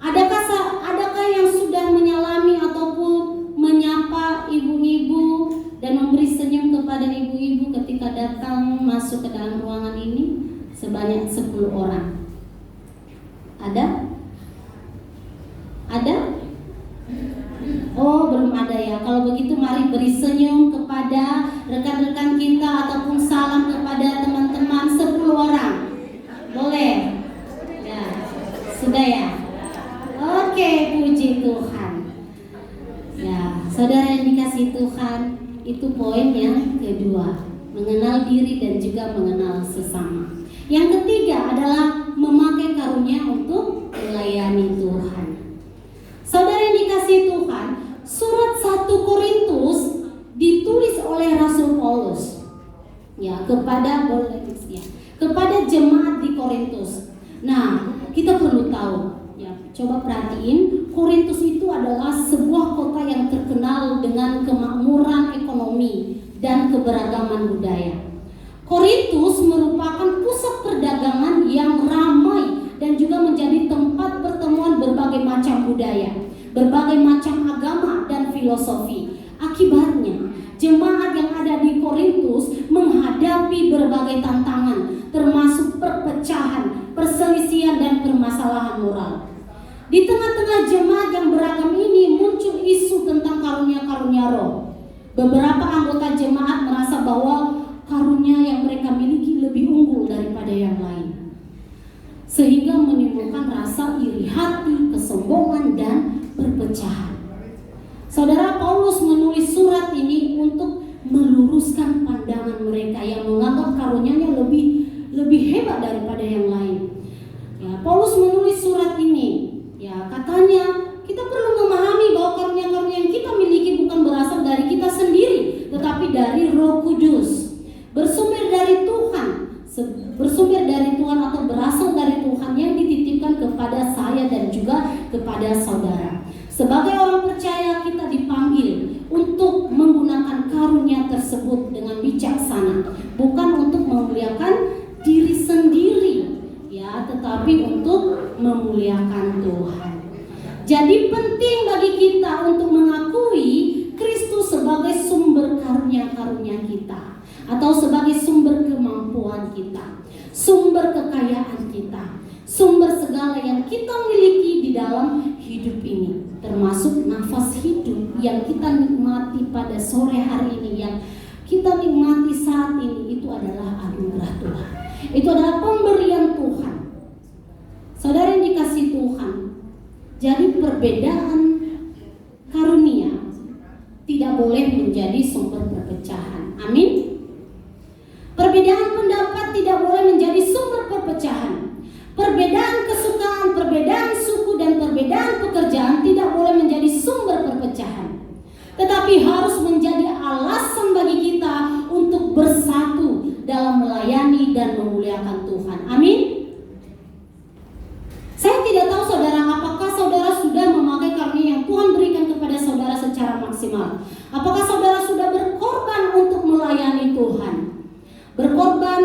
Adakah yang sudah menyalami ataupun menyapa ibu-ibu dan memberi senyum kepada ibu-ibu ketika datang masuk ke dalam ruangan ini? Sebanyak 10 orang. Ada? Ada? Oh, belum ada ya. Kalau begitu mari beri senyum kepada rekan-rekan kita ataupun salam kepada teman-teman 10 orang. Boleh? Ya, sudah ya? Oke, puji Tuhan. Ya, saudara yang dikasihi Tuhan, itu poin yang kedua, mengenal diri dan juga mengenal sesama. Yang ketiga adalah memakai karunia untuk melayani Tuhan. Saudara yang dikasihi Tuhan, surat 1 Korintus ditulis oleh Rasul Paulus ya kepada jemaat di Korintus. Nah, kita perlu tahu ya, coba perhatiin, Korintus itu adalah sebuah kota yang terkenal dengan kemakmuran ekonomi dan keberagaman budaya. Korintus merupakan pusat perdagangan yang ramai dan juga menjadi tempat pertemuan berbagai macam budaya, berbagai macam agama dan filosofi. Akibatnya, jemaat yang ada di Korintus menghadapi berbagai tantangan, termasuk perpecahan, perselisihan dan permasalahan moral. Di tengah-tengah jemaat yang beragam ini muncul isu tentang karunia-karunia roh. Beberapa anggota jemaat merasa bahwa karunia yang mereka miliki lebih unggul daripada yang lain, sehingga menimbulkan rasa iri hati, kesombongan, dan perpecahan. Saudara, Paulus menulis surat ini untuk meluruskan pandangan mereka yang menganggap karunianya lebih hebat daripada yang lain. Ya, Paulus menulis surat ini, ya katanya kita perlu memahami bahwa karunia-karunia yang kita miliki bukan berasal dari kita sendiri, tetapi dari Roh Kudus. Bersumber dari Tuhan atau berasal dari Tuhan yang dititipkan kepada saya dan juga kepada saudara. Sebagai orang percaya, kita dipanggil untuk menggunakan karunia tersebut dengan bijaksana, bukan untuk memuliakan diri sendiri ya, tetapi untuk memuliakan Tuhan. Jadi penting bagi kita untuk mengakui Kristus sebagai sumber karunia-karunia kita, atau sebagai sumber kemampuan kita, sumber kekayaan kita, sumber segala yang kita miliki di dalam hidup ini, termasuk nafas hidup yang kita nikmati pada sore hari ini, yang kita nikmati saat ini. Itu adalah anugerah Tuhan, itu adalah pemberian Tuhan. Saudara yang dikasihi Tuhan, jadi perbedaan karunia tidak boleh menjadi sumber perpecahan. Amin. Perbedaan pendapat tidak boleh menjadi sumber perpecahan. Perbedaan kesukaan, perbedaan suku, dan perbedaan pekerjaan tidak boleh menjadi sumber perpecahan, tetapi harus menjadi alasan bagi kita untuk bersatu dalam melayani dan memuliakan Tuhan. Amin. Saya tidak tahu saudara, apakah saudara sudah memakai karunia yang Tuhan berikan kepada saudara secara maksimal? Apakah saudara sudah berkorban untuk melayani Tuhan? Berkorban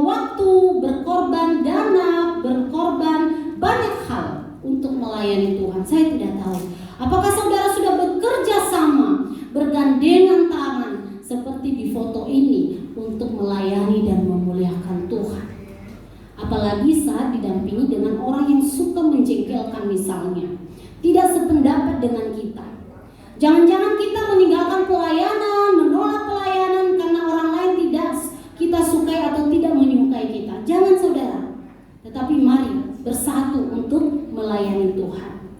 waktu, berkorban dana, berkorban banyak hal untuk melayani Tuhan. Saya tidak tahu. Apakah saudara sudah bekerja sama, bergandengan tangan seperti di foto ini untuk melayani dan memuliakan Tuhan? Apalagi saat didampingi dengan orang yang suka menjengkelkan misalnya, tidak sependapat dengan kita. Jangan-jangan kita meninggalkan pelayanan, menolak pelayanan karena orang lain tidak kita sukai atau tidak menyukai kita. Jangan saudara, tetapi mari bersatu untuk melayani Tuhan.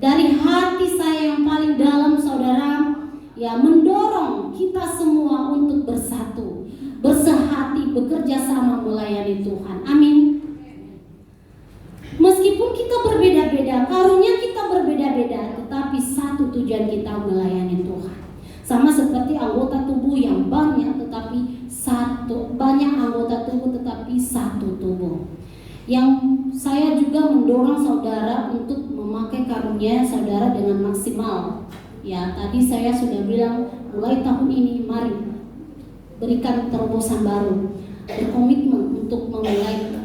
Dari hati saya yang paling dalam saudara, ya mendorong kita semua untuk bersatu, bersehati, bekerja sama melayani Tuhan. Amin. Meskipun kita berbeda-beda, karunia kita berbeda-beda, tetapi satu tujuan kita melayani Tuhan. Sama seperti anggota tubuh yang banyak, tetapi banyak anggota tubuh tetapi satu tubuh. Yang saya juga mendorong saudara untuk memakai karunia karunia saudara dengan maksimal. Ya, tadi saya sudah bilang mulai tahun ini mari berikan terobosan baru, berkomitmen untuk memulai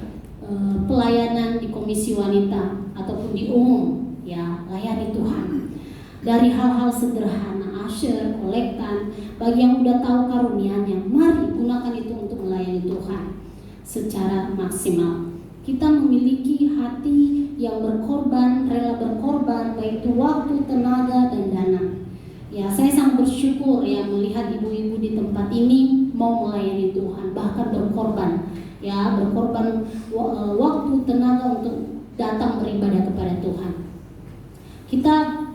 pelayanan di komisi wanita ataupun di umum, ya, layani Tuhan. Dari hal-hal sederhana, usher, kolektan, bagi yang udah tahu karunianya, mari gunakan itu untuk melayani Tuhan secara maksimal. Kita memiliki hati yang berkorban, rela berkorban, baik itu waktu, tenaga, dan dana. Ya, saya sangat bersyukur ya melihat ibu-ibu di tempat ini mau melayani Tuhan, bahkan berkorban, ya, berkorban waktu, tenaga untuk datang beribadah kepada Tuhan. Kita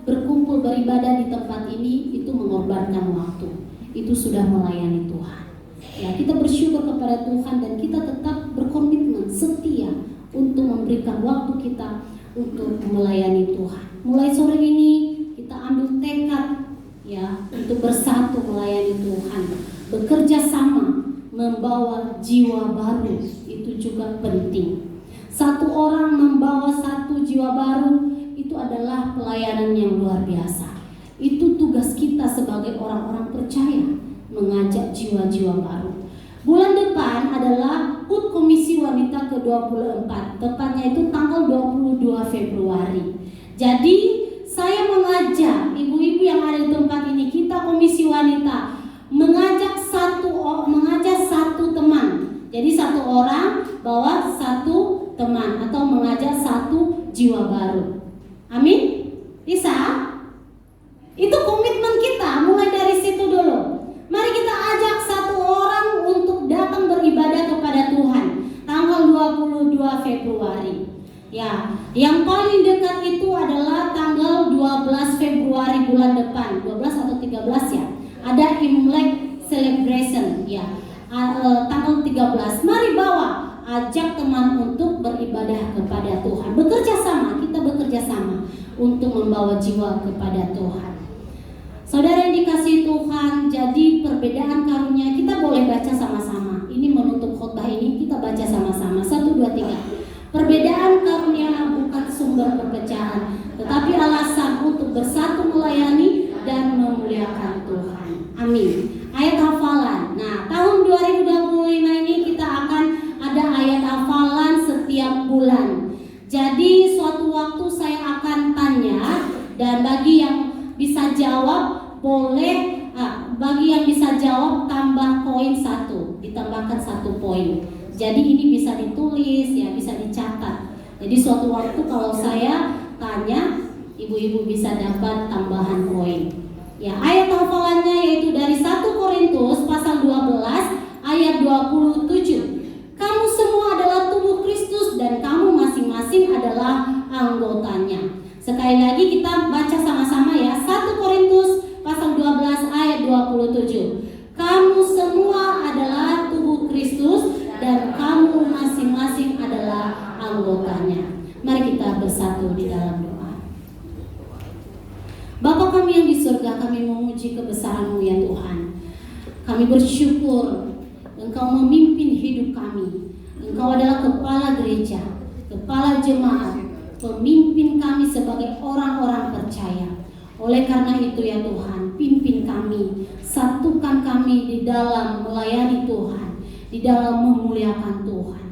berkumpul beribadah di tempat ini itu mengorbankan waktu, itu sudah melayani Tuhan. Ya, kita bersyukur kepada Tuhan dan kita tetap berkomitmen setia untuk memberikan waktu kita untuk melayani Tuhan. Mulai sore ini kita ambil tekad ya untuk bersatu melayani Tuhan, bekerja sama membawa jiwa baru, itu juga penting. Satu orang membawa satu jiwa baru itu adalah pelayanan yang luar biasa. Itu tugas kita sebagai orang-orang percaya, mengajak jiwa-jiwa baru. Bulan depan adalah HUT Komisi Wanita ke-24, tepatnya itu tanggal 22 Februari. Jadi saya mengajak ibu-ibu yang ada di tempat ini, kita Komisi Wanita mengajak satu teman. Jadi satu orang bawa satu teman atau mengajak satu jiwa baru. Amin? Bisa? Itu komitmen kita, mulai dari situ dulu. Mari kita ajak satu orang untuk datang beribadah kepada Tuhan tanggal 22 Februari. Ya, yang paling dekat itu adalah tanggal 12 Februari bulan depan, 12 atau 13 ya. Ada Imlek celebration ya. Tanggal 13. Mari bawa, ajak teman untuk beribadah kepada Tuhan. Bekerja sama, kita bekerja sama untuk membawa jiwa kepada Tuhan. Saudara yang dikasihi Tuhan, jadi perbedaan karunia kita boleh baca sama-sama. Ini menutup khotbah ini kita baca sama-sama. 1, 2, 3. Perbedaan karunia bukan sumber perpecahan, tetapi alasan untuk bersatu melayani dan memuliakan Tuhan. Amin. Ayat hafalan. Nah, tahun 2025 ini kita akan ada ayat hafalan setiap bulan. Jadi suatu waktu saya akan tanya, dan bagi yang bisa jawab boleh, bagi yang bisa jawab tambah poin 1, ditambahkan 1 poin. Jadi ini bisa ditulis ya, bisa dicatat. Jadi suatu waktu kalau saya tanya, ibu-ibu bisa dapat tambahan poin. Ya, ayat hafalannya yaitu dari 1 Korintus pasal 12 ayat 27. Kamu semua adalah tubuh Kristus dan kamu masing-masing adalah anggotanya. Sekali lagi kita baca sama-sama ya. 1 Korintus pasal 12 ayat 27. Kamu semua adalah tubuh Kristus dan kamu masing-masing adalah anggotanya. Mari kita bersatu di dalam doa. Bapa kami yang di surga, kami memuji kebesaran-Mu ya Tuhan. Kami bersyukur Engkau memimpin hidup kami. Engkau adalah kepala gereja, kepala jemaat, pemimpin kami sebagai orang-orang percaya. Oleh karena itu ya Tuhan, pimpin kami, satukan kami di dalam melayani Tuhan, di dalam memuliakan Tuhan.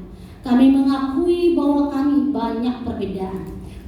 Kami mengakui bahwa kami banyak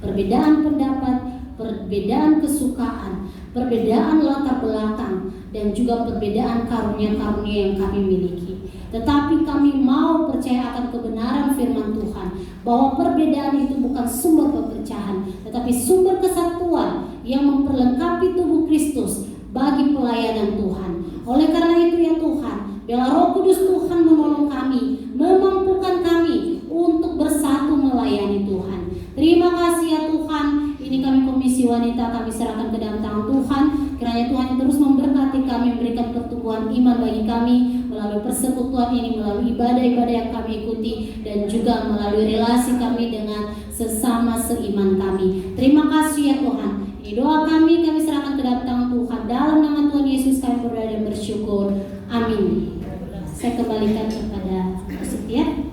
perbedaan pendapat, perbedaan kesukaan, perbedaan latar belakang, dan juga perbedaan karunia-karunia yang kami miliki. Tetapi kami mau percaya akan kebenaran firman Tuhan, bahwa perbedaan itu bukan sumber perpecahan, tetapi sumber kesatuan yang memperlengkapi tubuh Kristus bagi pelayanan Tuhan. Oleh karena itu ya Tuhan, biarlah Roh Kudus Tuhan menolong kami, memampukan kami untuk bersatu melayani Tuhan. Terima kasih ya Tuhan. Ini kami Komisi Wanita, kami serahkan ke dalam tangan Tuhan. Kiranya Tuhan terus memberkati kami, memberikan pertumbuhan iman bagi kami melalui persekutuan ini, melalui ibadah-ibadah yang kami ikuti, dan juga melalui relasi kami dengan sesama seiman kami. Terima kasih ya Tuhan. Ini doa kami serahkan ke dalam tangan Tuhan. Dalam nama Tuhan Yesus kami berdoa dan bersyukur. Amin. Saya kembalikan kepada Setia.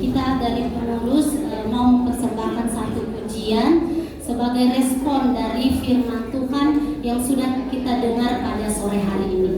kita dari pengurus mau mempersembahkan satu pujian sebagai respon dari firman Tuhan yang sudah kita dengar pada sore hari ini.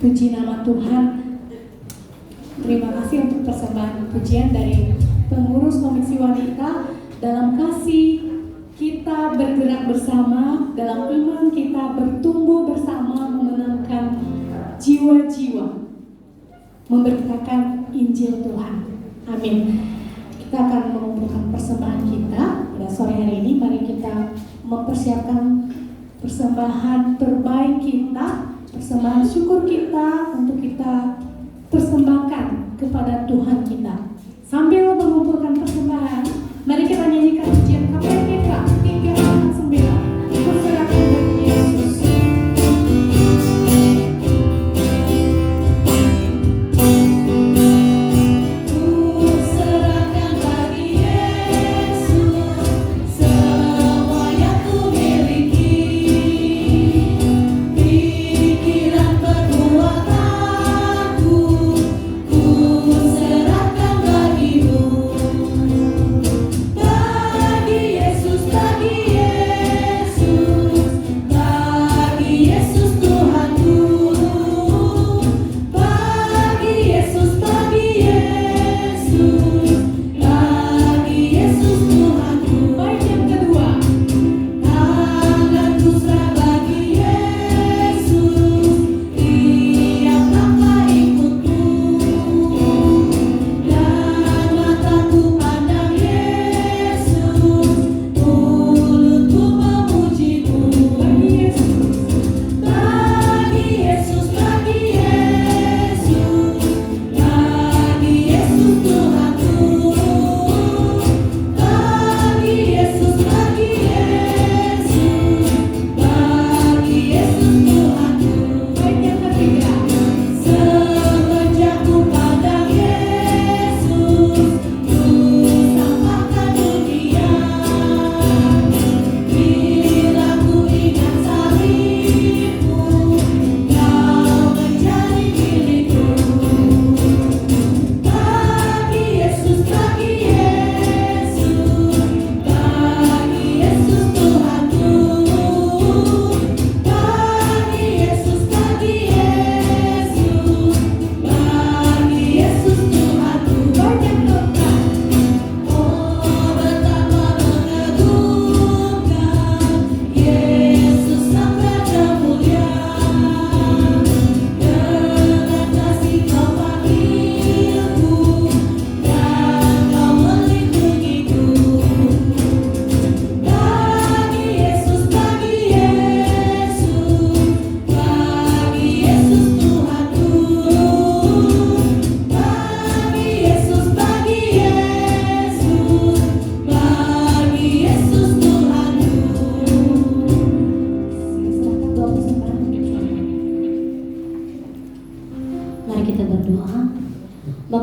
Puji nama Tuhan. Terima kasih untuk persembahan pujian dari pengurus Komisi Wanita dalam kasih kita bergerak bersama dalam iman, kita bertumbuh bersama memenangkan jiwa-jiwa, memberitakan Injil Tuhan. Amin. Kita akan mengumpulkan persembahan kita pada sore hari ini. Mari kita mempersiapkan persembahan terbaik kita, persembahan syukur kita untuk kita persembahkan kepada Tuhan kita. Sambil mengumpulkan persembahan, mari kita nyanyikan pujian KPK 349. Kuserahkan bagi Yesus.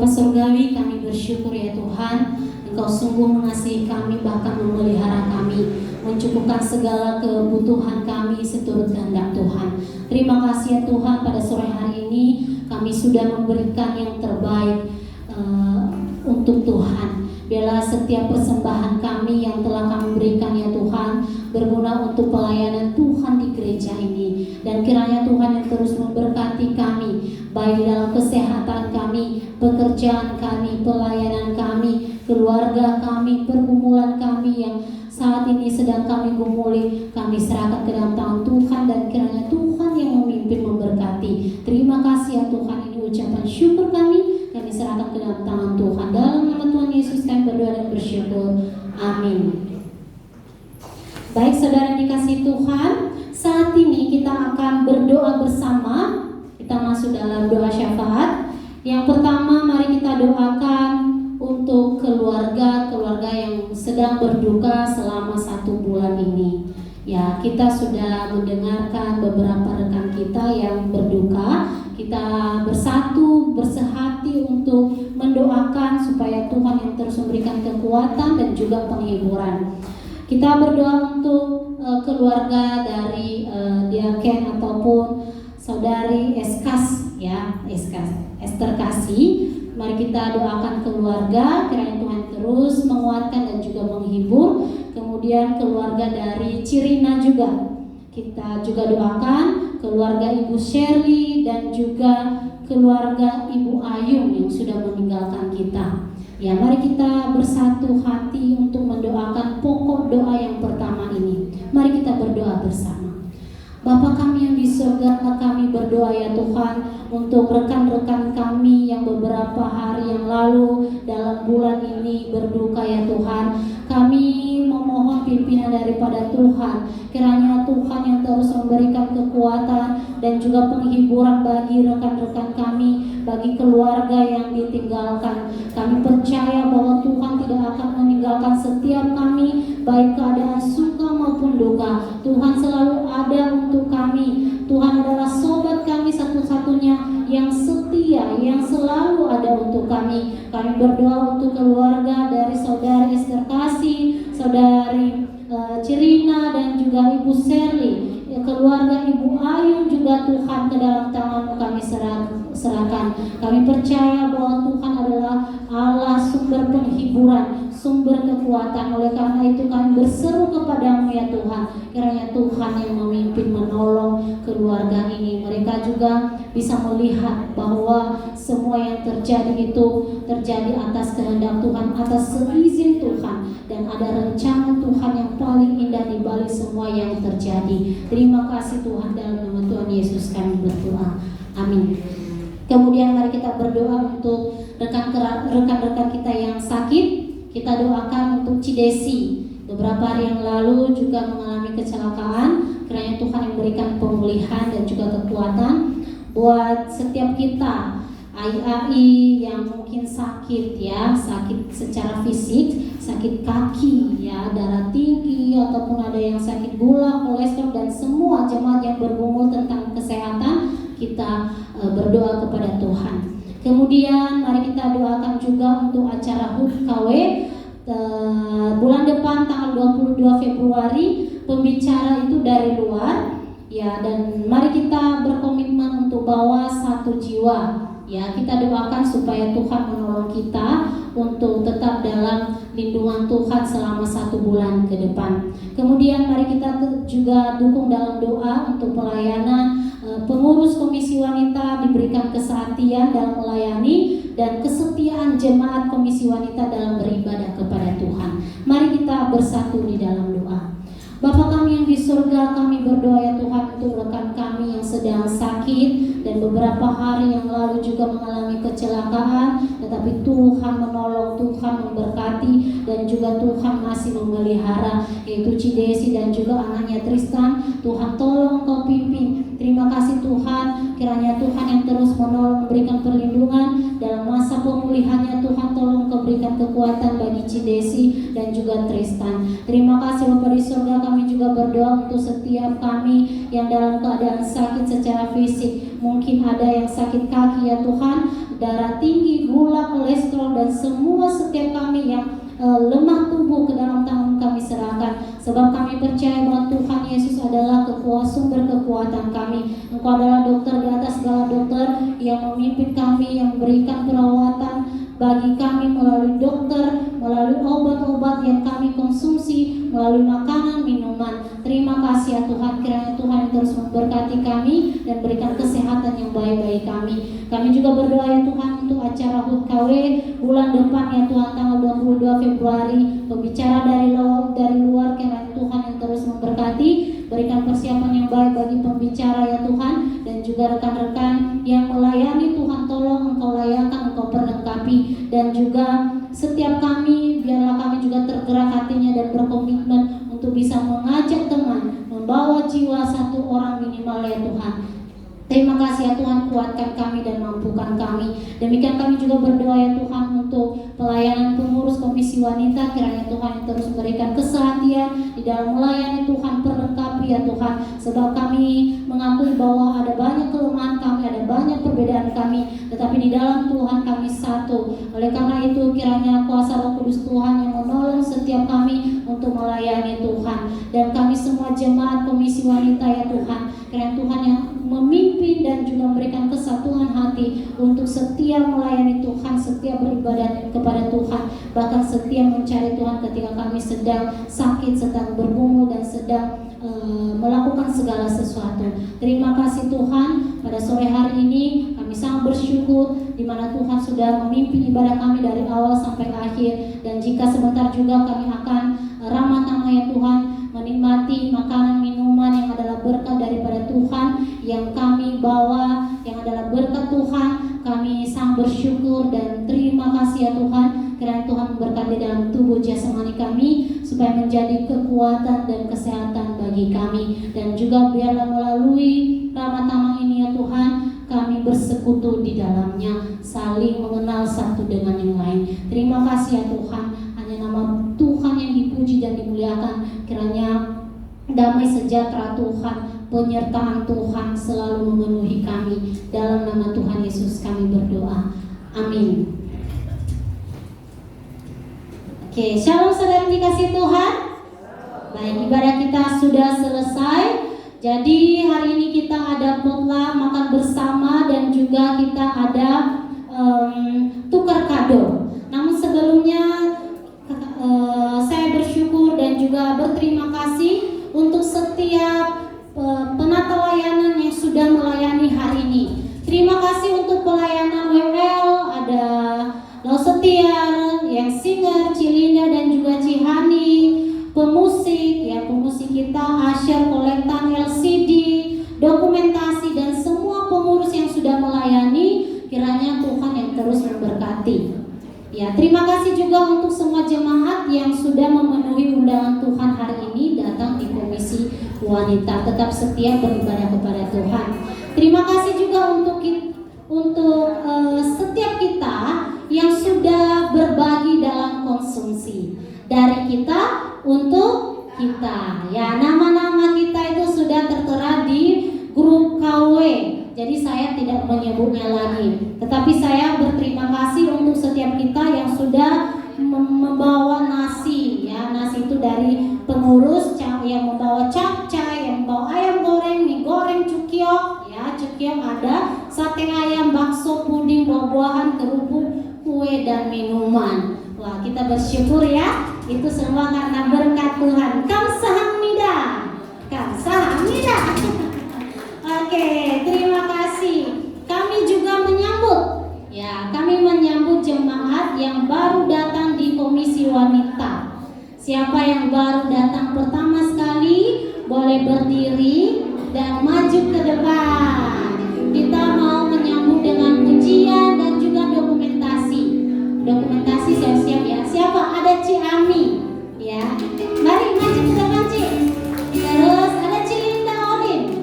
Surgawi, kami bersyukur ya Tuhan, Engkau sungguh mengasihi kami, bahkan memelihara kami, mencukupkan segala kebutuhan kami seturut kehendak Tuhan. Terima kasih ya Tuhan, pada sore hari ini kami sudah memberikan yang terbaik untuk Tuhan. Biarlah setiap persembahan kami yang telah kami berikan ya Tuhan berguna untuk pelayanan Tuhan di gereja ini. Dan kiranya Tuhan yang terus memberkati kami, baik dalam kesehatan kami, pekerjaan kami, pelayanan kami, keluarga kami, pergumulan kami yang saat ini sedang kami gumuli, kami serahkan ke dalam tangan Tuhan, dan kiranya Tuhan yang memimpin memberkati. Terima kasih ya Tuhan, ini ucapan syukur kami serahkan ke dalam tangan Tuhan. Dalam nama Tuhan Yesus kami berdoa dan bersyukur. Amin. Baik saudara dikasih Tuhan, saat ini kita akan berdoa bersama. Kita masuk dalam doa syafaat. Yang pertama, mari kita doakan untuk keluarga yang sedang berduka selama 1 bulan ini. Ya, kita sudah mendengarkan beberapa rekan kita yang berduka. Kita bersatu, bersehati untuk mendoakan supaya Tuhan yang terus memberikan kekuatan dan juga penghiburan. Kita berdoa untuk keluarga dari Diaken ataupun saudari Eskas, ya, Esther Kasih. Mari kita doakan keluarga, kiranya Tuhan terus menguatkan dan juga menghibur. Kemudian keluarga dari Cirina juga, kita juga doakan keluarga Ibu Shirley dan juga keluarga Ibu Ayung yang sudah meninggalkan kita. Ya, mari kita bersatu hati untuk mendoakan pokok doa yang pertama ini. Mari kita berdoa bersama. Bapa kami yang di surga, kami berdoa ya Tuhan untuk rekan-rekan kami yang beberapa hari yang lalu dalam bulan ini berduka ya Tuhan. Kami memohon pimpinan daripada Tuhan, kiranya Tuhan yang terus memberikan kekuatan dan juga penghiburan bagi rekan-rekan kami, bagi keluarga yang ditinggalkan. Kami percaya bahwa Tuhan tidak akan meninggalkan setiap kami, baik keadaan suka maupun duka. Tuhan selalu ada untuk kami. Tuhan adalah sobat kami satu-satunya yang setia, yang selalu ada untuk kami. Kami berdoa untuk keluarga dari saudari Esther Kasih, saudari Cirina dan juga Ibu Serli, keluarga Ibu Ayun juga Tuhan ke dalam tangan-Mu kami serahkan. Kami percaya bahwa Tuhan adalah Allah sumber penghiburan, sumber kekuatan. Oleh karena itu kami berseru kepadamu ya Tuhan, kiranya Tuhan yang memimpin menolong keluarga ini. Mereka juga bisa melihat bahwa semua yang terjadi itu terjadi atas kehendak Tuhan, atas seizin Tuhan, dan ada rencana Tuhan yang paling indah di balik semua yang terjadi. Terima kasih Tuhan, dalam nama Tuhan Yesus kami berdoa. Amin. Kemudian mari kita berdoa untuk rekan-rekan kita yang sakit. Kita doakan untuk Cidesi, beberapa hari yang lalu juga mengalami kecelakaan. Kiranya Tuhan yang berikan pemulihan dan juga kekuatan buat setiap kita. AI yang mungkin sakit ya, sakit secara fisik, sakit kaki ya, darah tinggi, ataupun ada yang sakit gula, kolesterol, dan semua jemaat yang bergumul tentang kesehatan, kita berdoa kepada Tuhan. Kemudian mari kita doakan juga untuk acara HUT KW bulan depan tanggal 22 Februari. Pembicara itu dari luar ya, dan mari kita berkomitmen untuk bawa 1 jiwa. Ya, kita doakan supaya Tuhan menolong kita untuk tetap dalam lindungan Tuhan selama 1 bulan ke depan. Kemudian mari kita juga dukung dalam doa untuk pelayanan pengurus komisi wanita, diberikan kesehatian dalam melayani dan kesetiaan jemaat komisi wanita dalam beribadah kepada Tuhan. Mari kita bersatu di dalam doa. Bapa kami yang di surga, kami berdoa ya Tuhan untuk rekan kami yang sedang sakit dan beberapa hari yang lalu juga mengalami kecelakaan, tetapi Tuhan menolong, Tuhan memberkati, dan juga Tuhan masih memelihara, yaitu Cidesi dan juga anaknya Tristan. Tuhan tolong Engkau pimpin. Terima kasih Tuhan, kiranya Tuhan yang terus menolong, memberikan perlindungan dalam masa pemulihannya. Tuhan tolong Engkau berikan kekuatan bagi Cidesi dan juga Tristan. Terima kasih Bapa di surga, kami juga berdoa untuk setiap kami yang dalam keadaan sakit secara fisik. Mungkin ada yang sakit kaki ya Tuhan, darah tinggi, gula, kolesterol, dan semua setiap kami yang lemah tubuh ke dalam tangan kami serahkan. Sebab kami percaya bahwa Tuhan Yesus adalah sumber kekuatan kami. Engkau adalah dokter di atas segala dokter yang memimpin kami, yang memberikan perawatan bagi kami melalui dokter, melalui obat-obat yang kami konsumsi, melalui makanan, minuman. Terima kasih ya Tuhan, kiranya Tuhan yang terus memberkati kami dan berikan kesehatan yang baik bagi kami. Kami juga berdoa ya Tuhan untuk acara HUT KW bulan depan ya Tuhan, tanggal 22 Februari. Pembicara dari luar, kiranya Tuhan yang terus memberkati, berikan persiapan yang baik bagi pembicara ya Tuhan, dan juga rekan-rekan yang melayani. Tuhan tolong Engkau layakan, Engkau perlengkapi, dan juga setiap kami, biarlah kami juga tergerak hatinya dan berkomitmen untuk bisa mengajak teman, membawa jiwa 1 orang minimal ya Tuhan. Terima kasih ya Tuhan, kuatkan kami dan mampukan kami. Demikian kami juga berdoa ya Tuhan untuk pelayanan pengurus komisi wanita. Kiranya Tuhan yang terus memberikan kesehatian di dalam melayani. Tuhan perlengkapi ya Tuhan, sebab kami mengakui bahwa ada banyak kelemahan kami, ada banyak perbedaan kami, tetapi di dalam Tuhan kami satu. Oleh karena itu kiranya kuasa Roh Kudus Tuhan yang menolong setiap kami untuk melayani Tuhan. Dan kami semua jemaat komisi wanita ya Tuhan, kiranya Tuhan yang memimpin dan juga memberikan kesatuan hati untuk setia melayani Tuhan, setia beribadah kepada Tuhan, bahkan setia mencari Tuhan ketika kami sedang sakit, sedang bergumul, dan sedang melakukan segala sesuatu. Terima kasih Tuhan, pada sore hari ini kami sangat bersyukur di mana Tuhan sudah memimpin ibadah kami dari awal sampai akhir. Dan jika sebentar juga kami akan ramah tangan ya Tuhan, menikmati makanan minuman yang adalah berkat daripada Tuhan yang kami bawa, yang adalah berkat Tuhan. Kami sangat bersyukur dan terima kasih ya Tuhan, kiranya Tuhan memberkati dalam tubuh jasmani kami supaya menjadi kekuatan dan kesehatan bagi kami. Dan juga biarlah melalui Ramah Tamang ini ya Tuhan, kami bersekutu di dalamnya, saling mengenal satu dengan yang lain. Terima kasih ya Tuhan, hanya nama Tuhan yang dipuji dan dimuliakan. Kiranya damai sejahtera Tuhan, penyertaan Tuhan selalu memenuhi kami. Dalam nama Tuhan Yesus kami berdoa, amin. Oke, shalom saudara dikasih Tuhan. Baik, ibadah kita sudah selesai. Jadi hari ini kita ada potluck makan bersama dan juga kita ada tukar kado. Namun sebelumnya saya bersyukur dan juga berterima kasih untuk setiap penata layanan yang sudah melayani hari ini. Terima kasih untuk pelayanan WL, ada Lausetiar, yang singer, Cilinda dan juga Cihani, pemusik kita, Asyar, kolektan, LCD, dokumentasi dan semua pengurus yang sudah melayani, kiranya Tuhan yang terus memberkati. Ya, terima kasih juga untuk semua jemaat yang sudah memenuhi undangan Tuhan hari ini datang di komisi wanita, tetap setia beribadah kepada Tuhan. Terima kasih juga untuk setiap kita yang sudah berbagi dalam konsumsi, dari kita untuk kita. Ya, nama-nama kita itu sudah tertera di grup KW. Jadi saya tidak menyebutnya lagi. Tetapi saya berterima kasih untuk setiap kita yang sudah membawa nasi. Ya, nasi itu dari pengurus yang membawa capcay, yang membawa ayam goreng, mie goreng, cukiok. Ya, cukiok ada, sate ayam, bakso, puding, buah-buahan, kerupuk, kue dan minuman. Wah, kita bersyukur ya. Itu semua karena berkat Tuhan. Kamsahamnida. Kamsahamnida. Oke, terima kasih. Kami juga menyambut jemaat yang baru datang di komisi wanita. Siapa yang baru datang pertama sekali boleh berdiri dan maju ke depan. Kita mau menyambut dengan pujian dan juga dokumentasi. Dokumentasi siap-siap ya. Siapa? Ada Ciami. Ya, mari maju ke depan Ci. Terus ada Cilinda Olin.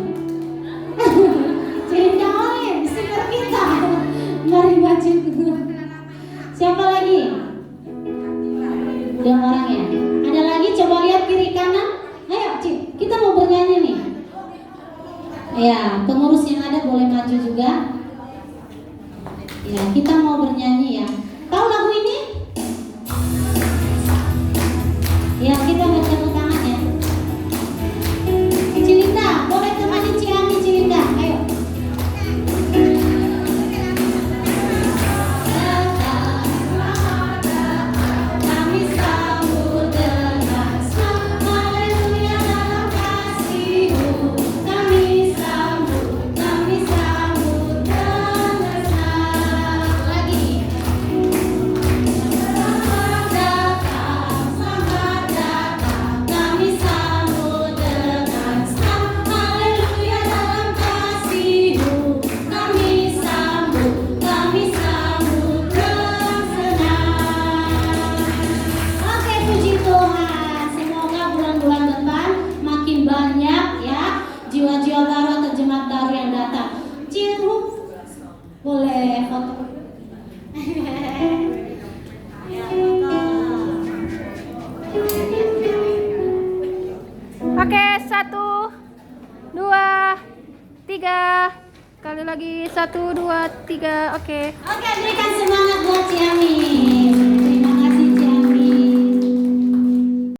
Cilinda Olin, singer kita. Mari maju. Siapa lagi? 2 orang ya. Ada lagi? Coba lihat kiri kanan. Ayo Ci, kita mau bernyanyi nih. Ya, pengurus yang ada boleh maju juga. Ya, kita mau bernyanyi ya. Tahu lagu ini? Ya, kita bertepuk tangan ya. Cilinda, boleh temani Ciami Cilinda. Ayo. Kami sambut dengan semangat, haleluya dalam kasih-Mu. Kami sambut dengan senang. Lagi. Selamat datang, kami sambut dengan senang, haleluya dalam kasih-Mu. Kami sambut dengan senang. Oke, puji Tuhan. Semoga bulan-bulan depan makin banyak ya jiwa-jiwa baru atau jemaat baru yang datang. Ciru, boleh foto. Ya, foto. Oke, 1, 2, 3. Kali lagi 1, 2, 3. Oke. Oke, berikan semangat.